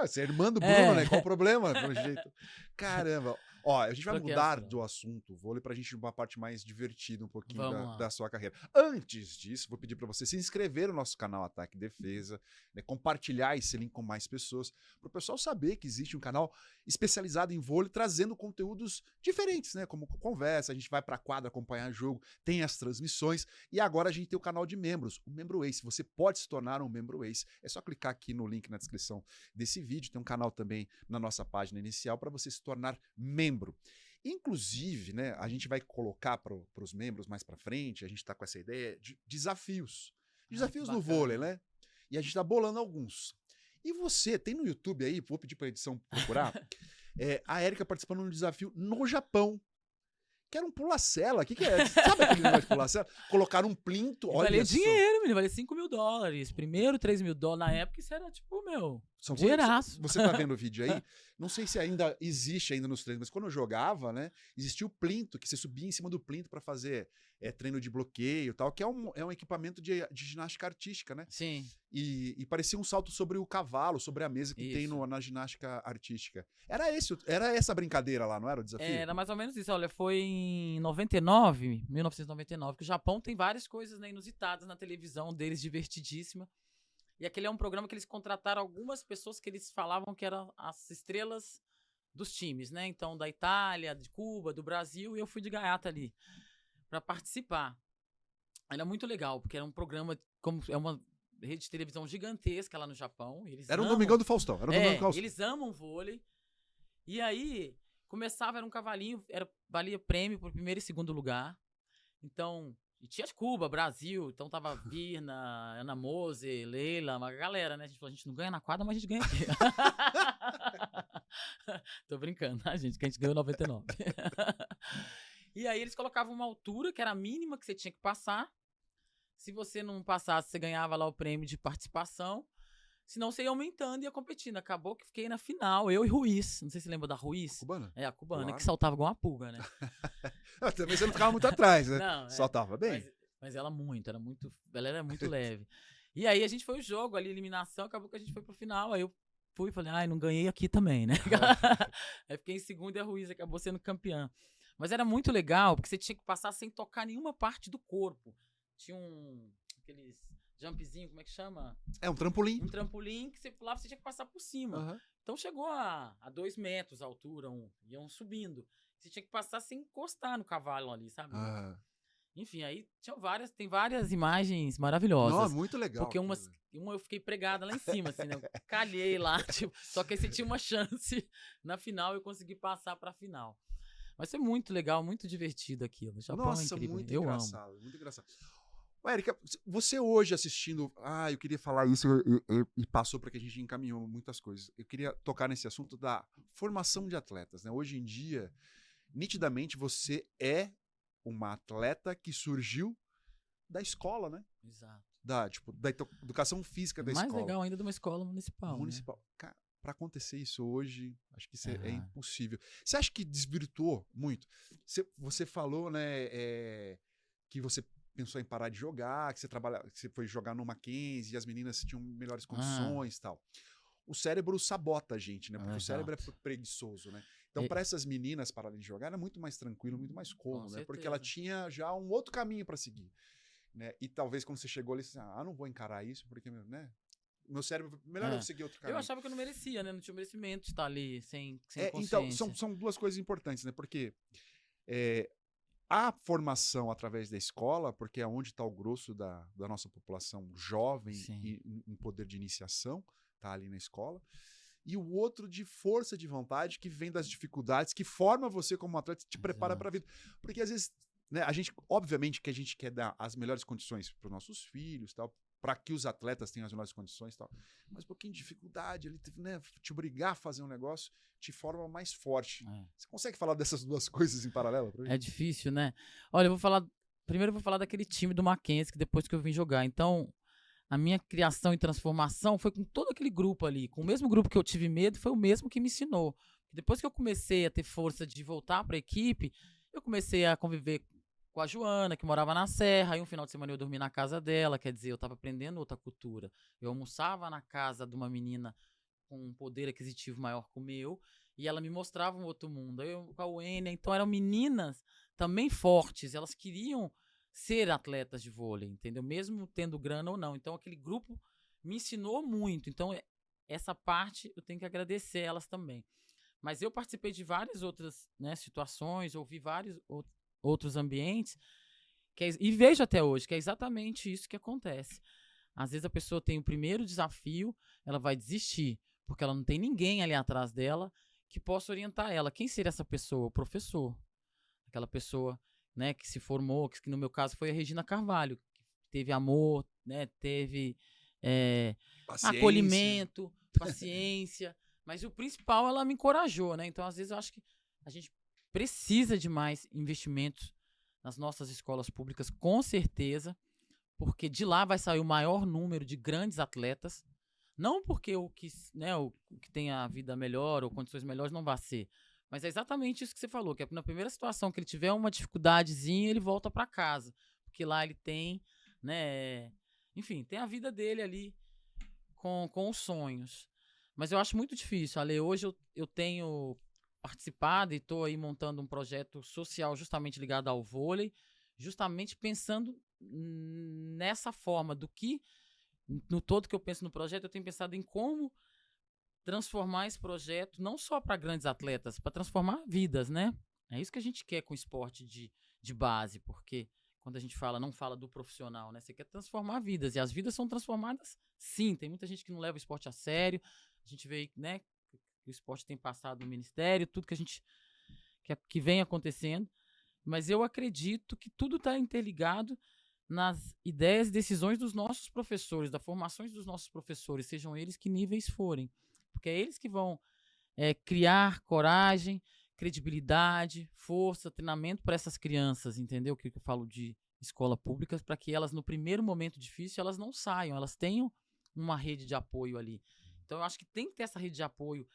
Você é irmã do Bruno, né? Qual o problema, pelo jeito? Caramba. Ó, a gente vai Troquei mudar assim. do assunto vôlei pra gente ir uma parte mais divertida um pouquinho Vamos da lá. sua carreira. Antes disso, vou pedir pra você se inscrever no nosso canal Ataque e Defesa, né, compartilhar esse link com mais pessoas, pro pessoal saber que existe um canal especializado em vôlei, trazendo conteúdos diferentes, né? Como conversa, a gente vai pra quadra acompanhar jogo, tem as transmissões, e agora a gente tem o canal de membros, o Membro Ace. Você pode se tornar um Membro Ace. É só clicar aqui no link na descrição desse vídeo, tem um canal também na nossa página inicial para você se tornar membro. Inclusive, né, a gente vai colocar para os membros mais para frente, a gente está com essa ideia de desafios. Desafios no vôlei, né? E a gente está bolando alguns. E você, tem no YouTube aí, vou pedir para a edição procurar, a Érica participando de um desafio no Japão. Que era um pula-cela. O que é? Sabe aquele negócio de pula-cela? Colocaram um plinto, olha Valia só. dinheiro, menino. Valia $5.000. Primeiro, $3.000. Na época, isso era tipo, dinheiraço. Você tá vendo o vídeo aí? Não sei se ainda existe ainda nos treinos, mas quando eu jogava, né, existia o plinto, que você subia em cima do plinto para fazer treino de bloqueio e tal, que é um equipamento de ginástica artística, né? Sim. E parecia um salto sobre o cavalo, sobre a mesa que tem na ginástica artística. Era essa brincadeira lá, não era o desafio? Era mais ou menos isso. Olha, foi em 1999, que o Japão tem várias coisas, né, inusitadas na televisão deles, divertidíssima. E aquele é um programa que eles contrataram algumas pessoas que eles falavam que eram as estrelas dos times, né? Então, da Itália, de Cuba, do Brasil, e eu fui de gaiata ali para participar. Era muito legal, porque era um programa, como é uma rede de televisão gigantesca lá no Japão. Era um Domingão do Faustão. Eles amam vôlei. E aí, começava, era um cavalinho, valia prêmio por primeiro e segundo lugar. Então, e tinha Cuba, Brasil, então tava Virna, Ana Mose, Leila, uma galera, né? A gente falou, a gente não ganha na quadra, mas a gente ganha aqui. Tô brincando, tá, gente? Que a gente ganhou 99. E aí eles colocavam uma altura que era a mínima que você tinha que passar. Se você não passasse, você ganhava lá o prêmio de participação. Senão você ia aumentando e ia competindo. Acabou que fiquei na final, eu e Ruiz. Não sei se você lembra da Ruiz. A cubana? É, a cubana, Claro. que saltava igual uma pulga, né? Também você não ficava muito atrás, né? Não, Saltava bem. Mas ela era muito leve. E aí a gente foi o jogo ali, eliminação, acabou que a gente foi pro final. Aí eu fui e falei, não ganhei aqui também, né? Aí fiquei em segundo e a Ruiz acabou sendo campeã. Mas era muito legal, porque você tinha que passar sem tocar nenhuma parte do corpo. Tinha aqueles jumpzinho, como é que chama? É um trampolim. Um trampolim que você pulava, você tinha que passar por cima. Uhum. Então chegou a 2 metros a altura, iam subindo. Você tinha que passar sem encostar no cavalo ali, sabe? Uhum. Enfim, aí tem várias imagens maravilhosas. Não, muito legal. Porque uma eu fiquei pregada lá em cima, assim, né? Eu calhei lá, tipo, só que aí você tinha uma chance na final eu consegui passar pra final. Mas foi muito legal, muito divertido aquilo. O Japão é incrível. Muito eu engraçado, amo. muito engraçado. Érica, você hoje assistindo... eu queria falar isso e passou para que a gente encaminhou muitas coisas. Eu queria tocar nesse assunto da formação de atletas, né? Hoje em dia, nitidamente, você é uma atleta que surgiu da escola, né? Exato. Da educação física da escola. Mais legal ainda de uma escola municipal. Municipal. Né? Cara, para acontecer isso hoje, acho que isso é impossível. Você acha que desvirtuou muito? Você falou, né, que você pensou em parar de jogar, que você foi jogar no Mackenzie e as meninas tinham melhores condições e tal. O cérebro sabota a gente, né? Porque o cérebro é preguiçoso, né? Então, para essas meninas pararem de jogar, era muito mais tranquilo, muito mais cômodo, né? Porque ela tinha já um outro caminho para seguir, né? E talvez quando você chegou ali, você não vou encarar isso, porque, né? meu cérebro, melhor eu seguir outro caminho. Eu achava que eu não merecia, né? Não tinha o merecimento de estar ali sem Então, consciência. são duas coisas importantes, né? Porque a formação através da escola, porque é onde está o grosso da nossa população jovem e em poder de iniciação, tá ali na escola. E o outro de força de vontade, que vem das dificuldades, que forma você como atleta, te prepara para a vida. Porque às vezes, né, obviamente que a gente quer dar as melhores condições para os nossos filhos, tal, para que os atletas tenham as melhores condições, tal. Mas um pouquinho de dificuldade, ali, né, te obrigar a fazer um negócio, te forma mais forte. Você consegue falar dessas duas coisas em paralelo pra mim? É difícil, né? Olha, primeiro eu vou falar daquele time do Mackenzie, que depois que eu vim jogar. Então, a minha criação e transformação foi com todo aquele grupo ali. Com o mesmo grupo que eu tive medo, foi o mesmo que me ensinou. Depois que eu comecei a ter força de voltar para a equipe, eu comecei a conviver com a Joana, que morava na Serra. Aí um final de semana eu dormi na casa dela, quer dizer, eu estava aprendendo outra cultura. Eu almoçava na casa de uma menina com um poder aquisitivo maior que o meu, e ela me mostrava um outro mundo. Eu com a Wênia, então eram meninas também fortes, elas queriam ser atletas de vôlei, entendeu? Mesmo tendo grana ou não. Então aquele grupo me ensinou muito. Então essa parte eu tenho que agradecer elas também. Mas eu participei de várias outras, né, situações, ouvi vários outros ambientes, e vejo até hoje que é exatamente isso que acontece. Às vezes a pessoa tem o primeiro desafio, ela vai desistir, porque ela não tem ninguém ali atrás dela que possa orientar ela. Quem seria essa pessoa? O professor. Aquela pessoa, né, que se formou, que no meu caso foi a Regina Carvalho, que teve amor, né, teve acolhimento, paciência, mas o principal, ela me encorajou, né? Então, às vezes, eu acho que a gente precisa de mais investimentos nas nossas escolas públicas, com certeza, porque de lá vai sair o maior número de grandes atletas, não porque o que tem a vida melhor ou condições melhores não vai ser, mas é exatamente isso que você falou, que é na primeira situação que ele tiver uma dificuldadezinha, ele volta para casa, porque lá ele tem, né, enfim, tem a vida dele ali com os sonhos. Mas eu acho muito difícil, Ale. Hoje eu tenho participado e estou aí montando um projeto social justamente ligado ao vôlei, justamente pensando nessa forma do que, no todo que eu penso no projeto, eu tenho pensado em como transformar esse projeto não só para grandes atletas, para transformar vidas, né? É isso que a gente quer com o esporte de base, porque quando a gente não fala do profissional, né? Você quer transformar vidas, e as vidas são transformadas sim. Tem muita gente que não leva o esporte a sério, a gente vê, né, que o esporte tem passado no ministério, tudo que vem acontecendo, mas eu acredito que tudo está interligado nas ideias e decisões dos nossos professores, das formações dos nossos professores, sejam eles que níveis forem, porque é eles que vão criar coragem, credibilidade, força, treinamento para essas crianças, entendeu? O que eu falo de escola pública, para que elas, no primeiro momento difícil, elas não saiam, elas tenham uma rede de apoio ali. Então, eu acho que tem que ter essa rede de apoio,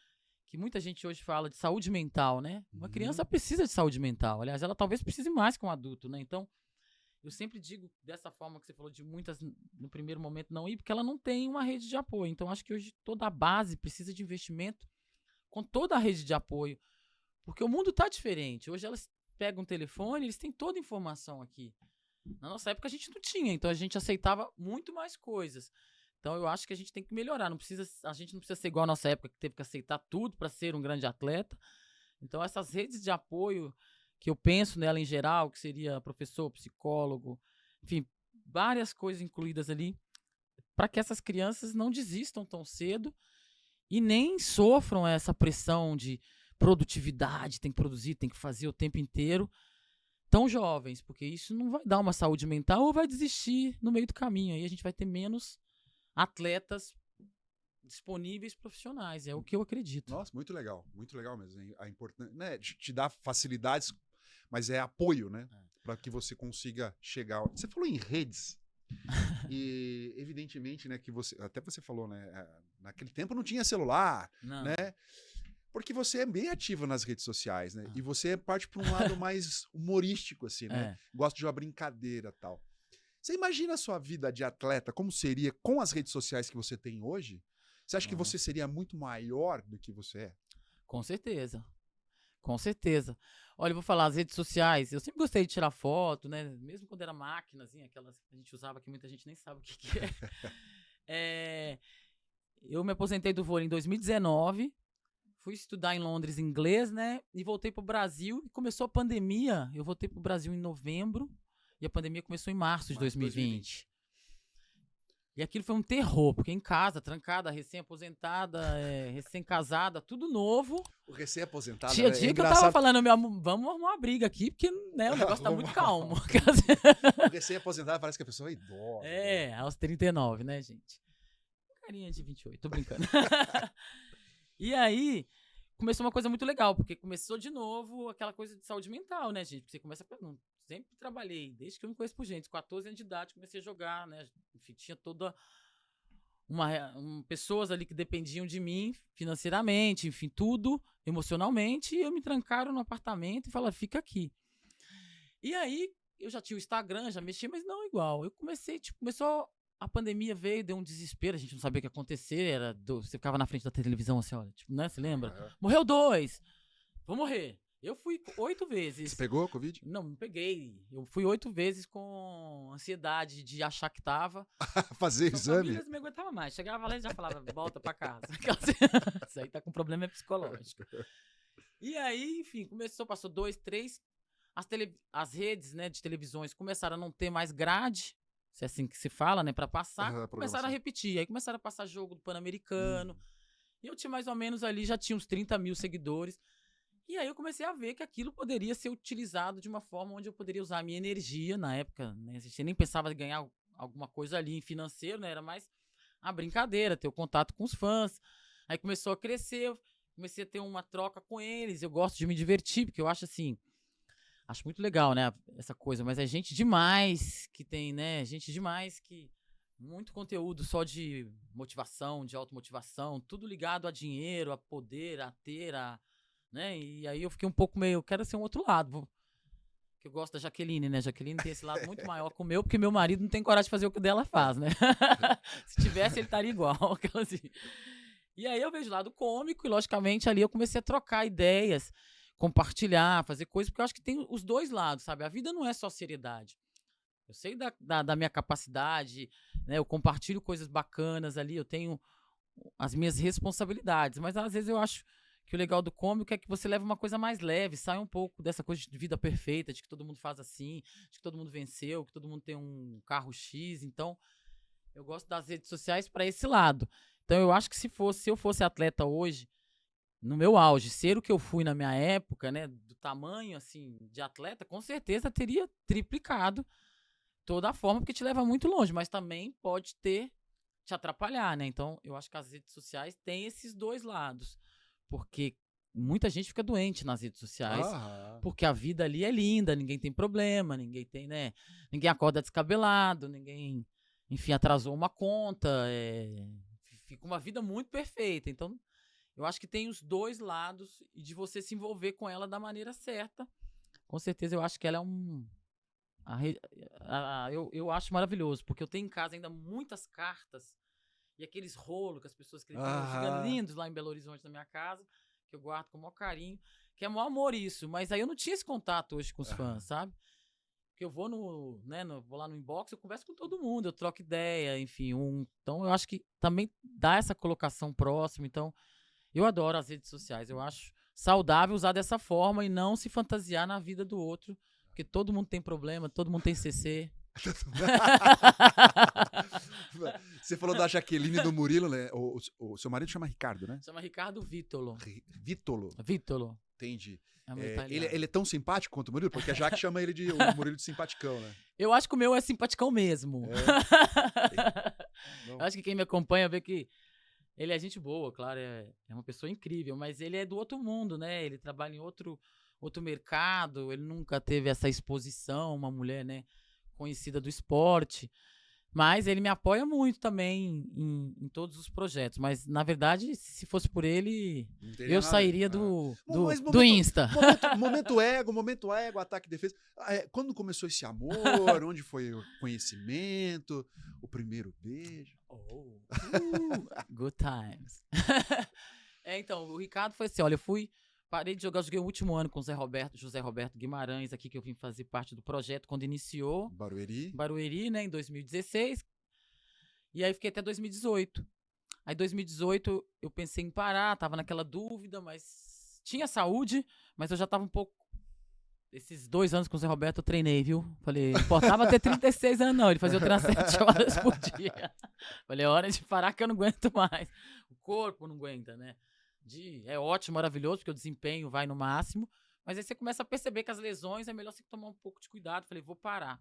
que muita gente hoje fala de saúde mental, né? Uma criança precisa de saúde mental. Aliás, ela talvez precise mais que um adulto, né? Então, eu sempre digo dessa forma que você falou, de muitas, no primeiro momento, não ir, porque ela não tem uma rede de apoio. Então, acho que hoje toda a base precisa de investimento com toda a rede de apoio, porque o mundo está diferente. Hoje elas pegam um telefone, eles têm toda a informação aqui. Na nossa época a gente não tinha, então a gente aceitava muito mais coisas. Então eu acho que a gente tem que melhorar. A gente não precisa ser igual a nossa época, que teve que aceitar tudo para ser um grande atleta. Então essas redes de apoio, que eu penso nela em geral, que seria professor, psicólogo, enfim, várias coisas incluídas ali, para que essas crianças não desistam tão cedo e nem sofram essa pressão de produtividade, tem que produzir, tem que fazer o tempo inteiro, tão jovens, porque isso não vai dar uma saúde mental, ou vai desistir no meio do caminho. Aí a gente vai ter menos atletas disponíveis profissionais, é o que eu acredito. Nossa, muito legal mesmo. A importância, né, te dá facilidades, mas é apoio, né, para que você consiga chegar. Você falou em redes. E evidentemente, né, que você falou, né, naquele tempo não tinha celular, Não. né? Porque você é bem ativo nas redes sociais, né? E você parte para um lado mais humorístico, assim, né? Gosta de uma brincadeira e tal. Você imagina a sua vida de atleta, como seria com as redes sociais que você tem hoje? Você acha que você seria muito maior do que você é? Com certeza. Com certeza. Olha, eu vou falar, as redes sociais, eu sempre gostei de tirar foto, né? Mesmo quando era máquinazinha, aquelas que a gente usava que muita gente nem sabe o que é. eu me aposentei do vôlei em 2019, fui estudar em Londres inglês, né? E voltei pro Brasil e começou a pandemia. Eu voltei pro Brasil em novembro e a pandemia começou em março de 2020. E aquilo foi um terror, porque em casa, trancada, recém-aposentada, recém-casada, tudo novo. O recém-aposentado Tinha é dia que eu engraçado. tava falando, meu amor, vamos arrumar uma briga aqui, porque né, o negócio tá muito calmo. O recém-aposentado parece que a pessoa é idosa. Aos 39, né, gente? Carinha de 28, tô brincando. E aí, começou uma coisa muito legal, porque começou de novo aquela coisa de saúde mental, né, gente? Você começa a... Sempre trabalhei, desde que eu me conheço por gente, 14 anos de idade, comecei a jogar, né? Enfim, tinha toda pessoas ali que dependiam de mim financeiramente, enfim, tudo, emocionalmente, e eu me trancaram no apartamento e falaram, fica aqui. E aí, eu já tinha o Instagram, já mexia, mas não igual. Eu comecei, começou... A pandemia veio, deu um desespero, a gente não sabia o que ia acontecer, você ficava na frente da televisão assim, olha, né, você lembra? Morreu 2, vou morrer. Eu fui 8 vezes. Você pegou a Covid? Não peguei. Eu fui 8 vezes com ansiedade de achar que tava. Fazer exame? Famílias me aguentava mais. Chegava lá e já falava, volta pra casa. Isso aí tá com problema psicológico. E aí, enfim, passou 2, 3. As redes, né, de televisões começaram a não ter mais grade. Se é assim que se fala, né, pra passar, começaram a repetir. Aí começaram a passar jogo do Pan-Americano. E eu tinha mais ou menos ali, já tinha uns 30 mil seguidores. E aí eu comecei a ver que aquilo poderia ser utilizado de uma forma onde eu poderia usar a minha energia. Na época, né, a gente nem pensava em ganhar alguma coisa ali em financeiro, né, era mais a brincadeira, ter o contato com os fãs. Aí começou a crescer, eu comecei a ter uma troca com eles. Eu gosto de me divertir, porque eu acho assim... Acho muito legal, né, essa coisa, mas é gente demais que tem, né, gente demais que... Muito conteúdo só de motivação, de automotivação, tudo ligado a dinheiro, a poder, a ter, né, e aí eu fiquei um pouco meio, eu quero ser um outro lado, que eu gosto da Jaqueline, né, Jaqueline tem esse lado muito maior que o meu, porque meu marido não tem coragem de fazer o que dela faz, né, se tivesse ele estaria igual, assim. E aí eu vejo o lado cômico e logicamente ali eu comecei a trocar ideias, compartilhar, fazer coisas, porque eu acho que tem os dois lados, sabe? A vida não é só seriedade. Eu sei da minha capacidade, né? Eu compartilho coisas bacanas ali, eu tenho as minhas responsabilidades, mas às vezes eu acho que o legal do cômico é que você leva uma coisa mais leve, sai um pouco dessa coisa de vida perfeita, de que todo mundo faz assim, de que todo mundo venceu, que todo mundo tem um carro X, então eu gosto das redes sociais para esse lado. Então eu acho que se eu fosse atleta hoje, no meu auge, ser o que eu fui na minha época, né, do tamanho, assim, de atleta, com certeza teria triplicado toda a forma, porque te leva muito longe, mas também pode te atrapalhar, né, então eu acho que as redes sociais têm esses dois lados, porque muita gente fica doente nas redes sociais, porque a vida ali é linda, ninguém tem problema, ninguém tem, né, ninguém acorda descabelado, ninguém, enfim, atrasou uma conta, fica uma vida muito perfeita, então... Eu acho que tem os dois lados e de você se envolver com ela da maneira certa. Com certeza eu acho que ela é eu acho maravilhoso, porque eu tenho em casa ainda muitas cartas e aqueles rolos que as pessoas escreviam lindos lá em Belo Horizonte na minha casa, que eu guardo com o maior carinho, que é o maior amor isso. Mas aí eu não tinha esse contato hoje com os fãs, sabe? Porque eu vou vou lá no inbox, eu converso com todo mundo, eu troco ideia, enfim. Então eu acho que também dá essa colocação próxima, então... Eu adoro as redes sociais, eu acho saudável usar dessa forma e não se fantasiar na vida do outro, porque todo mundo tem problema, todo mundo tem CC. Você falou da Jaqueline e do Murilo, né? O seu marido chama Ricardo, né? Chama Ricardo Vítolo. Vítolo. Entendi. Ele é tão simpático quanto o Murilo? Porque a Jaque chama ele o Murilo de simpaticão, né? Eu acho que o meu é simpaticão mesmo. Eu acho que quem me acompanha vê que ele é gente boa, claro, é uma pessoa incrível, mas ele é do outro mundo, né? Ele trabalha em outro mercado, ele nunca teve essa exposição, uma mulher, né, conhecida do esporte, mas ele me apoia muito também em todos os projetos, mas na verdade, se fosse por ele, eu sairia do Insta. Momento ego, ataque e defesa. Quando começou esse amor? Onde foi o conhecimento? O primeiro beijo? Good times. Então, o Ricardo foi assim, olha, parei de joguei o último ano com o José Roberto Guimarães, aqui que eu vim fazer parte do projeto quando iniciou. Barueri, né, em 2016. E aí fiquei até 2018. Aí, 2018, eu pensei em parar, tava naquela dúvida, mas tinha saúde, mas eu já tava um pouco... Esses 2 anos com o Zé Roberto eu treinei, viu? Falei, importava ter 36 anos não, ele fazia eu treinar 7 horas por dia. Falei, é hora de parar que eu não aguento mais. O corpo não aguenta, né? É ótimo, maravilhoso, porque o desempenho vai no máximo, mas aí você começa a perceber que as lesões é melhor você tomar um pouco de cuidado. Falei, vou parar.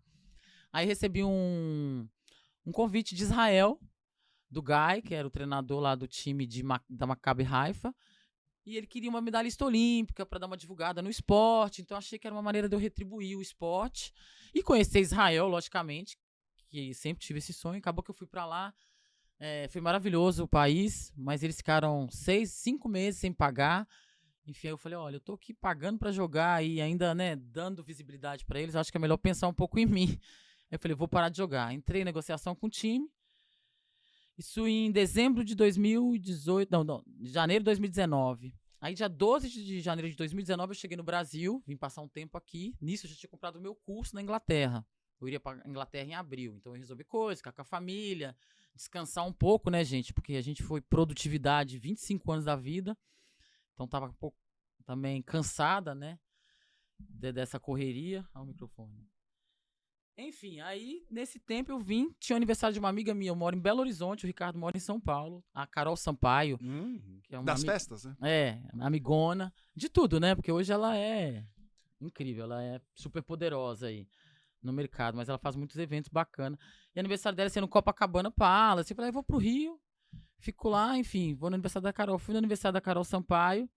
Aí recebi um convite de Israel, do Guy, que era o treinador lá do time da Maccabi Haifa, e ele queria uma medalhista olímpica para dar uma divulgada no esporte, então achei que era uma maneira de eu retribuir o esporte e conhecer Israel, logicamente, que sempre tive esse sonho. Acabou que eu fui para lá, foi maravilhoso o país, mas eles ficaram 5 meses sem pagar. Enfim, aí eu falei, olha, eu tô aqui pagando para jogar e ainda, né, dando visibilidade para eles, acho que é melhor pensar um pouco em mim. Aí eu falei, vou parar de jogar. Entrei em negociação com o time. Isso em dezembro de 2018, janeiro de 2019. Aí, dia 12 de janeiro de 2019, eu cheguei no Brasil, vim passar um tempo aqui. Nisso, eu já tinha comprado o meu curso na Inglaterra. Eu iria para Inglaterra em abril. Então, eu resolvi coisas, ficar com a família, descansar um pouco, né, gente? Porque a gente foi produtividade 25 anos da vida. Então, tava um pouco também cansada, né, dessa correria. Olha o microfone. Enfim, aí, nesse tempo eu vim, tinha o aniversário de uma amiga minha, eu moro em Belo Horizonte, o Ricardo mora em São Paulo, a Carol Sampaio, que é uma Das festas, né? amigona, de tudo, né, porque hoje ela é incrível, ela é super poderosa aí no mercado, mas ela faz muitos eventos bacanas, e o aniversário dela ia ser no Copacabana Palace, eu falei, eu vou pro Rio, fico lá, enfim, vou no aniversário da Carol, fui no aniversário da Carol Sampaio,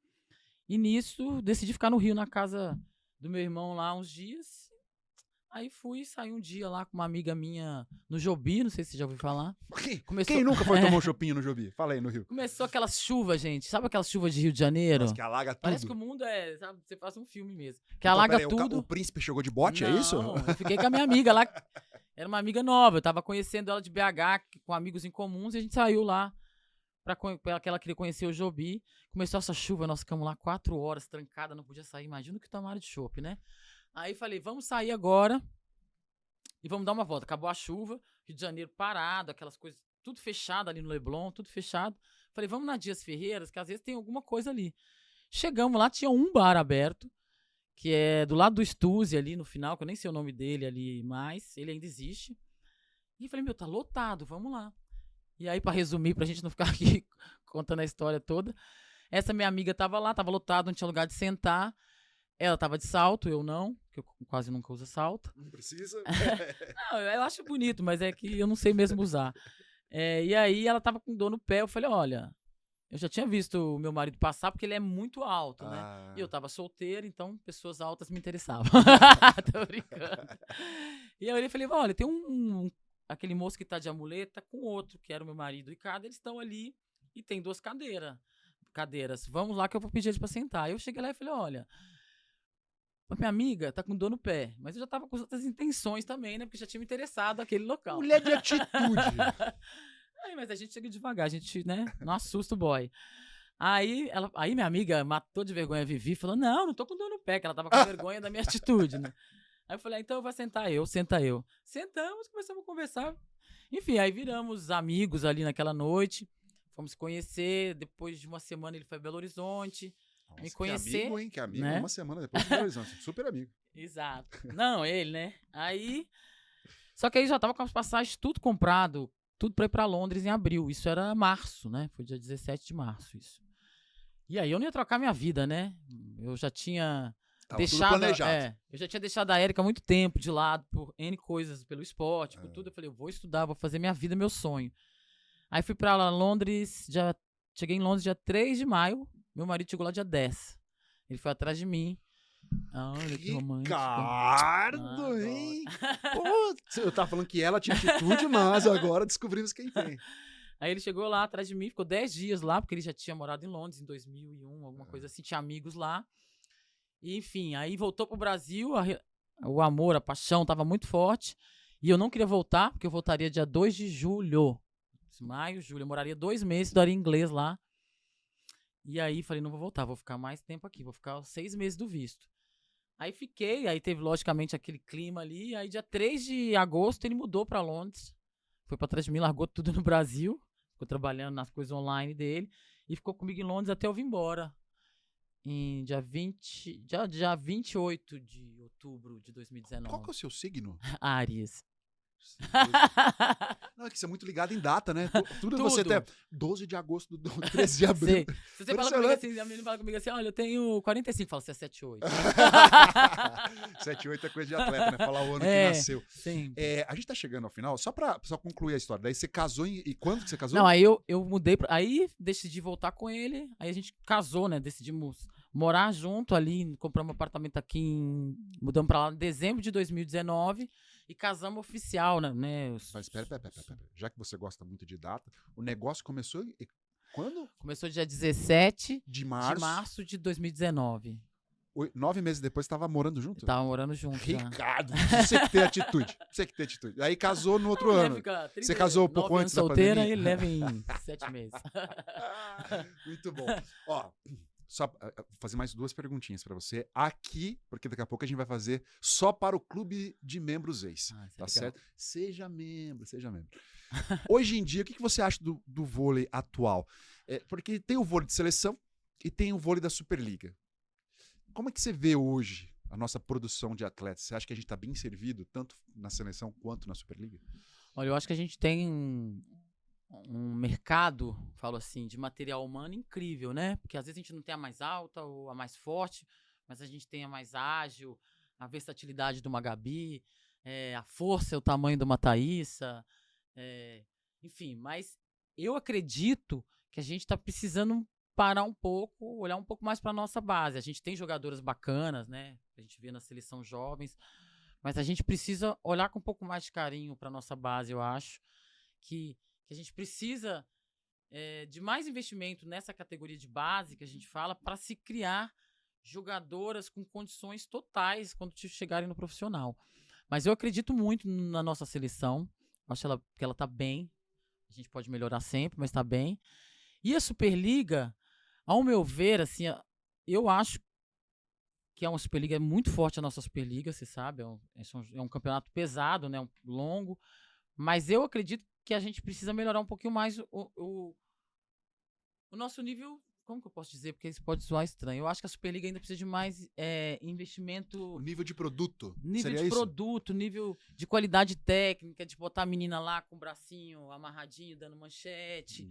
e nisso decidi ficar no Rio, na casa do meu irmão lá uns dias. Aí saí um dia lá com uma amiga minha no Jobi, não sei se você já ouviu falar. Quem nunca foi tomar um chopinho no Jobi? Fala aí, no Rio. Começou aquelas chuvas, gente. Sabe aquelas chuvas de Rio de Janeiro? Nossa, que alaga tudo. Parece que o mundo sabe, você faz um filme mesmo. Que Então, alaga peraí, tudo. O príncipe chegou de bote, não, é isso? Eu fiquei com a minha amiga lá. Era uma amiga nova, eu tava conhecendo ela de BH, com amigos em comuns, e a gente saiu lá que ela queria conhecer o Jobi. Começou essa chuva, nós ficamos lá 4 horas trancada, não podia sair. Imagina o que tomaram de chopp, né? Aí falei, vamos sair agora e vamos dar uma volta. Acabou a chuva, Rio de Janeiro parado, aquelas coisas, tudo fechado ali no Leblon, tudo fechado. Falei, vamos na Dias Ferreiras, que às vezes tem alguma coisa ali. Chegamos lá, tinha um bar aberto, que é do lado do Stuzzi ali no final, que eu nem sei o nome dele ali mais, ele ainda existe. E falei, tá lotado, vamos lá. E aí, pra resumir, pra gente não ficar aqui contando a história toda, essa minha amiga tava lá, tava lotado, não tinha lugar de sentar. Ela tava de salto, eu não, que eu quase nunca uso salto. Não precisa. Não, eu acho bonito, mas é que eu não sei mesmo usar. E aí ela tava com dor no pé, eu falei, olha, eu já tinha visto o meu marido passar, porque ele é muito alto, né? E eu tava solteira, então pessoas altas me interessavam. Tô brincando. E aí eu falei, olha, tem aquele moço que tá de amuleta com outro, que era o meu marido, e eles estão ali e tem 2 cadeiras. Vamos lá que eu vou pedir eles pra sentar. Aí eu cheguei lá e falei, olha, minha amiga tá com dor no pé, mas eu já tava com outras intenções também, né? Porque já tinha me interessado aquele local. Mulher de atitude. Mas a gente chega devagar, a gente, né, não assusta o boy. Aí minha amiga matou de vergonha a Vivi, falou, não tô com dor no pé, que ela tava com vergonha da minha atitude, né? Aí eu falei, então eu vou sentar senta eu. Sentamos, começamos a conversar. Enfim, aí viramos amigos ali naquela noite, fomos se conhecer, depois de uma semana ele foi a Belo Horizonte, me conhecer. Que amigo, hein? Que amigo, né? Uma semana depois de Belo Horizonte, super amigo. Exato. Não, ele, né? Só que aí já tava com as passagens tudo comprado, tudo pra ir pra Londres em abril. Isso era março, né? Foi dia 17 de março, isso. E aí eu não ia trocar minha vida, né? Eu já tinha deixado... Tudo planejado. Eu já tinha deixado a Érica há muito tempo de lado, por N coisas, pelo esporte, por tudo. Eu falei, eu vou estudar, vou fazer minha vida, meu sonho. Aí fui pra Londres, cheguei em Londres dia 3 de maio, meu marido chegou lá dia 10. Ele foi atrás de mim. Olha que romântico. Ricardo, hein? Pô, eu tava falando que ela tinha atitude, mas agora descobrimos quem tem. Aí ele chegou lá atrás de mim, ficou 10 dias lá, porque ele já tinha morado em Londres em 2001, alguma coisa assim, tinha amigos lá. E, enfim, aí voltou pro Brasil, o amor, a paixão tava muito forte. E eu não queria voltar, porque eu voltaria dia 2 de julho. Maio, julho, eu moraria 2 meses, estudaria inglês lá. E aí falei, não vou voltar, vou ficar mais tempo aqui, vou ficar 6 meses do visto. Aí fiquei, aí teve logicamente aquele clima ali, aí dia 3 de agosto ele mudou pra Londres, foi pra trás de mim, largou tudo no Brasil, ficou trabalhando nas coisas online dele e ficou comigo em Londres até eu vir embora. Em dia 28 de outubro de 2019. Qual que é o seu signo? Áries. Não, é que você é muito ligado em data, né? Tudo Tudo. você até 12 de agosto, 13 de abril. Sei. Se você fala comigo assim, a menina fala comigo assim, olha, eu tenho 45, fala, você é 78. 7-8 é coisa de atleta, né? Falar o ano que nasceu. Sim. A gente tá chegando ao final, só concluir a história. Daí você casou e quando que você casou? Não, aí eu mudei, aí decidi voltar com ele, aí a gente casou, né? Decidimos morar junto ali, compramos um apartamento aqui, mudamos pra lá em dezembro de 2019 e casamos oficial, né? Mas pera. Já que você gosta muito de data, o negócio começou quando? Começou dia 17 De de março. março de 2019. 9 meses depois tava morando junto? Tava morando junto já. Ricardo, você que tem atitude. Você que tem atitude. Aí casou no outro ano. Você casou um pouco antes da solteira pandemia? e ele leva em 7 meses. Muito bom. Ó, só vou fazer mais 2 perguntinhas pra você aqui, porque daqui a pouco a gente vai fazer só para o clube de membros ex. Tá certo? Seja membro. Hoje em dia, o que você acha do vôlei atual? Porque tem o vôlei de seleção e tem o vôlei da Superliga. Como é que você vê hoje a nossa produção de atletas? Você acha que a gente está bem servido, tanto na seleção quanto na Superliga? Olha, eu acho que a gente tem um mercado, falo assim, de material humano incrível, né? Porque às vezes a gente não tem a mais alta ou a mais forte, mas a gente tem a mais ágil, a versatilidade de uma Gabi, a força e o tamanho de uma Thaísa, enfim. Mas eu acredito que a gente está precisando parar um pouco, olhar um pouco mais para nossa base. A gente tem jogadoras bacanas, né? A gente vê na seleção jovens, mas a gente precisa olhar com um pouco mais de carinho para nossa base, eu acho. Que a gente precisa de mais investimento nessa categoria de base que a gente fala para se criar jogadoras com condições totais quando chegarem no profissional. Mas eu acredito muito na nossa seleção. Acho que ela está bem. A gente pode melhorar sempre, mas está bem. E a Superliga, ao meu ver, assim, eu acho que é uma Superliga muito forte, a nossa Superliga, você sabe. É um campeonato pesado, né? Longo. Mas eu acredito que a gente precisa melhorar um pouquinho mais o nosso nível. Como que eu posso dizer? Porque isso pode soar estranho. Eu acho que a Superliga ainda precisa de mais investimento. O nível de produto. Nível Seria de isso? produto, nível de qualidade técnica, de botar a menina lá com o bracinho amarradinho, dando manchete.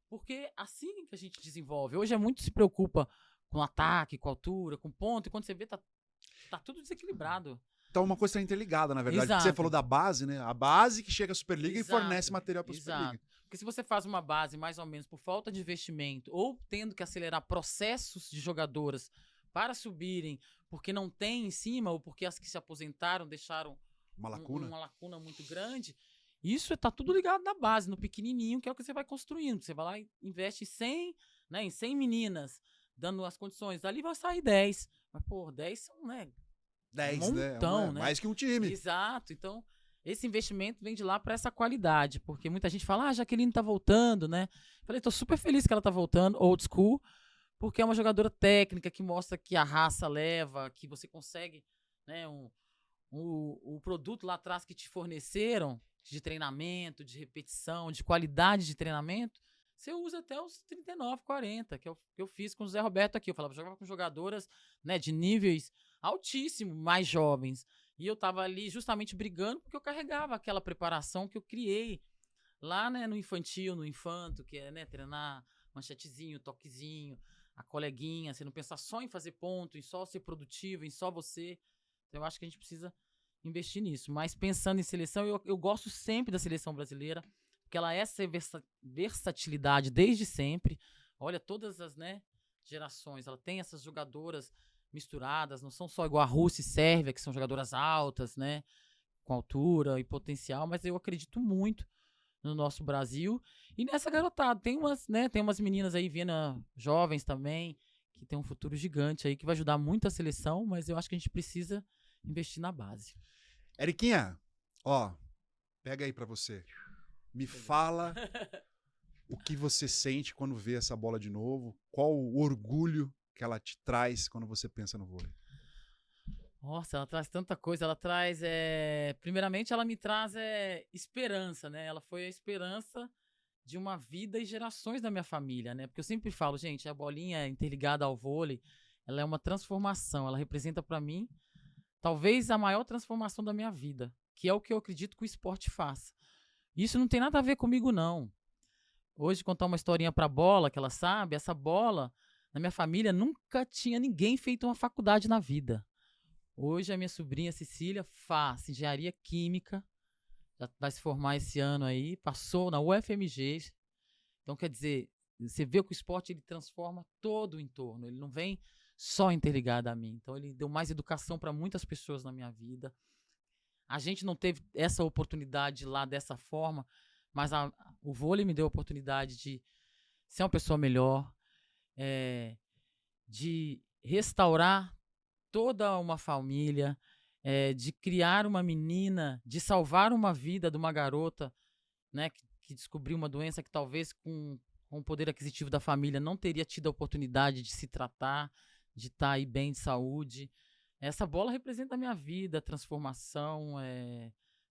Porque assim que a gente desenvolve. Hoje é muito se preocupa com ataque, com altura, com ponto. E quando você vê, tá tudo desequilibrado. Então uma coisa está interligada, na verdade. Exato. Você falou da base, né? A base que chega à Superliga Exato. e fornece material para a Superliga. Porque se você faz uma base mais ou menos por falta de investimento ou tendo que acelerar processos de jogadoras para subirem porque não tem em cima ou porque as que se aposentaram deixaram Uma lacuna. uma lacuna muito grande, isso tá tudo ligado na base, no pequenininho, que é o que você vai construindo. Você vai lá e investe em 100 meninas, dando as condições. Dali vai sair 10. Mas, 10 são, 10, um montão, né? Mais que um time. Exato. Então, esse investimento vem de lá para essa qualidade, porque muita gente fala, a Jaqueline tá voltando, né? Falei, tô super feliz que ela tá voltando, old school, porque é uma jogadora técnica que mostra que a raça leva, que você consegue, né, o produto lá atrás que te forneceram, de treinamento, de repetição, de qualidade de treinamento, você usa até os 39, 40, que eu fiz com o Zé Roberto aqui. Eu falava, jogava com jogadoras, né, de níveis altíssimos, mais jovens. E eu tava ali justamente brigando porque eu carregava aquela preparação que eu criei lá, né, no infantil, no infanto, que é, né, treinar manchetezinho, toquezinho, a coleguinha, você não pensar só em fazer ponto, em só ser produtivo, em só você. Então eu acho que a gente precisa investir nisso. Mas pensando em seleção, eu gosto sempre da seleção brasileira, porque ela é essa versatilidade desde sempre. Olha, todas as, né, gerações, ela tem essas jogadoras misturadas, não são só igual a Rússia e Sérvia, que são jogadoras altas, né, com altura e potencial, mas eu acredito muito no nosso Brasil. E nessa garotada, tem umas meninas aí vindo, jovens também, que tem um futuro gigante aí, que vai ajudar muito a seleção, mas eu acho que a gente precisa investir na base. Eriquinha, ó, pega aí pra você. Me fala o que você sente quando vê essa bola de novo, qual o orgulho que ela te traz quando você pensa no vôlei. Nossa, ela traz tanta coisa, ela traz, primeiramente ela me traz esperança, né? Ela foi a esperança de uma vida e gerações da minha família, né? Porque eu sempre falo, gente, a bolinha interligada ao vôlei, ela é uma transformação, ela representa para mim talvez a maior transformação da minha vida, que é o que eu acredito que o esporte faça. Isso não tem nada a ver comigo, não. Hoje, contar uma historinha pra bola, que ela sabe, essa bola, na minha família, nunca tinha ninguém feito uma faculdade na vida. Hoje, a minha sobrinha Cecília faz engenharia química, já vai se formar esse ano aí, passou na UFMG. Então, quer dizer, você vê que o esporte ele transforma todo o entorno, ele não vem só interligado a mim. Então, ele deu mais educação para muitas pessoas na minha vida. A gente não teve essa oportunidade lá dessa forma, mas o vôlei me deu a oportunidade de ser uma pessoa melhor, de restaurar toda uma família, de criar uma menina, de salvar uma vida de uma garota, né, que descobriu uma doença que talvez com o poder aquisitivo da família não teria tido a oportunidade de se tratar, de estar aí bem de saúde. Essa bola representa a minha vida, transformação,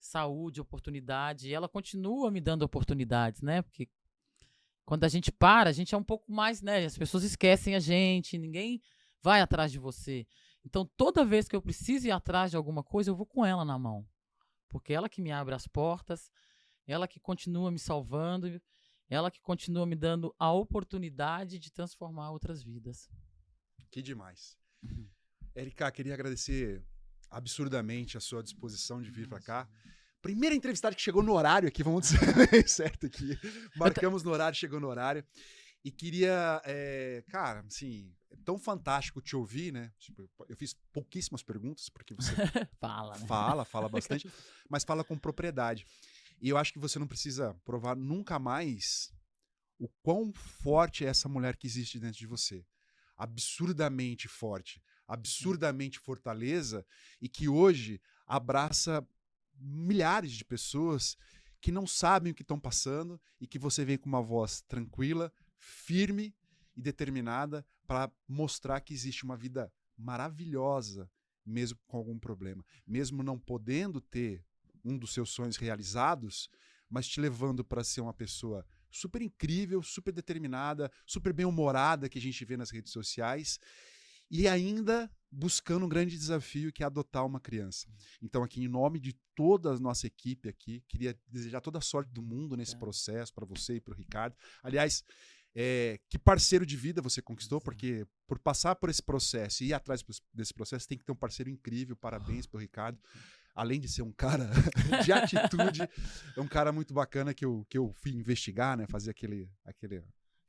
saúde, oportunidade. E ela continua me dando oportunidades, né? Porque quando a gente para, a gente é um pouco mais, né? As pessoas esquecem a gente, ninguém vai atrás de você. Então, toda vez que eu preciso ir atrás de alguma coisa, eu vou com ela na mão. Porque ela que me abre as portas, ela que continua me salvando, ela que continua me dando a oportunidade de transformar outras vidas. Que demais. Érica, queria agradecer absurdamente a sua disposição de vir para cá. Primeira entrevistada que chegou no horário aqui, vamos dizer certo aqui. Marcamos no horário, chegou no horário. E queria, cara, assim, é tão fantástico te ouvir, né? Tipo, eu fiz pouquíssimas perguntas, porque você Fala, né? fala bastante, mas fala com propriedade. E eu acho que você não precisa provar nunca mais o quão forte é essa mulher que existe dentro de você. Absurdamente forte, absurdamente fortaleza, e que hoje abraça milhares de pessoas que não sabem o que estão passando e que você vem com uma voz tranquila, firme e determinada para mostrar que existe uma vida maravilhosa, mesmo com algum problema, mesmo não podendo ter um dos seus sonhos realizados, mas te levando para ser uma pessoa super incrível, super determinada, super bem-humorada que a gente vê nas redes sociais, e ainda buscando um grande desafio que é adotar uma criança. Então, aqui, em nome de toda a nossa equipe aqui, queria desejar toda a sorte do mundo nesse processo, para você e para o Ricardo. Aliás, que parceiro de vida você conquistou, porque por passar por esse processo e ir atrás desse processo, tem que ter um parceiro incrível. Parabéns para o Ricardo. Além de ser um cara de atitude, é um cara muito bacana que eu fui investigar, né? Fazer aquela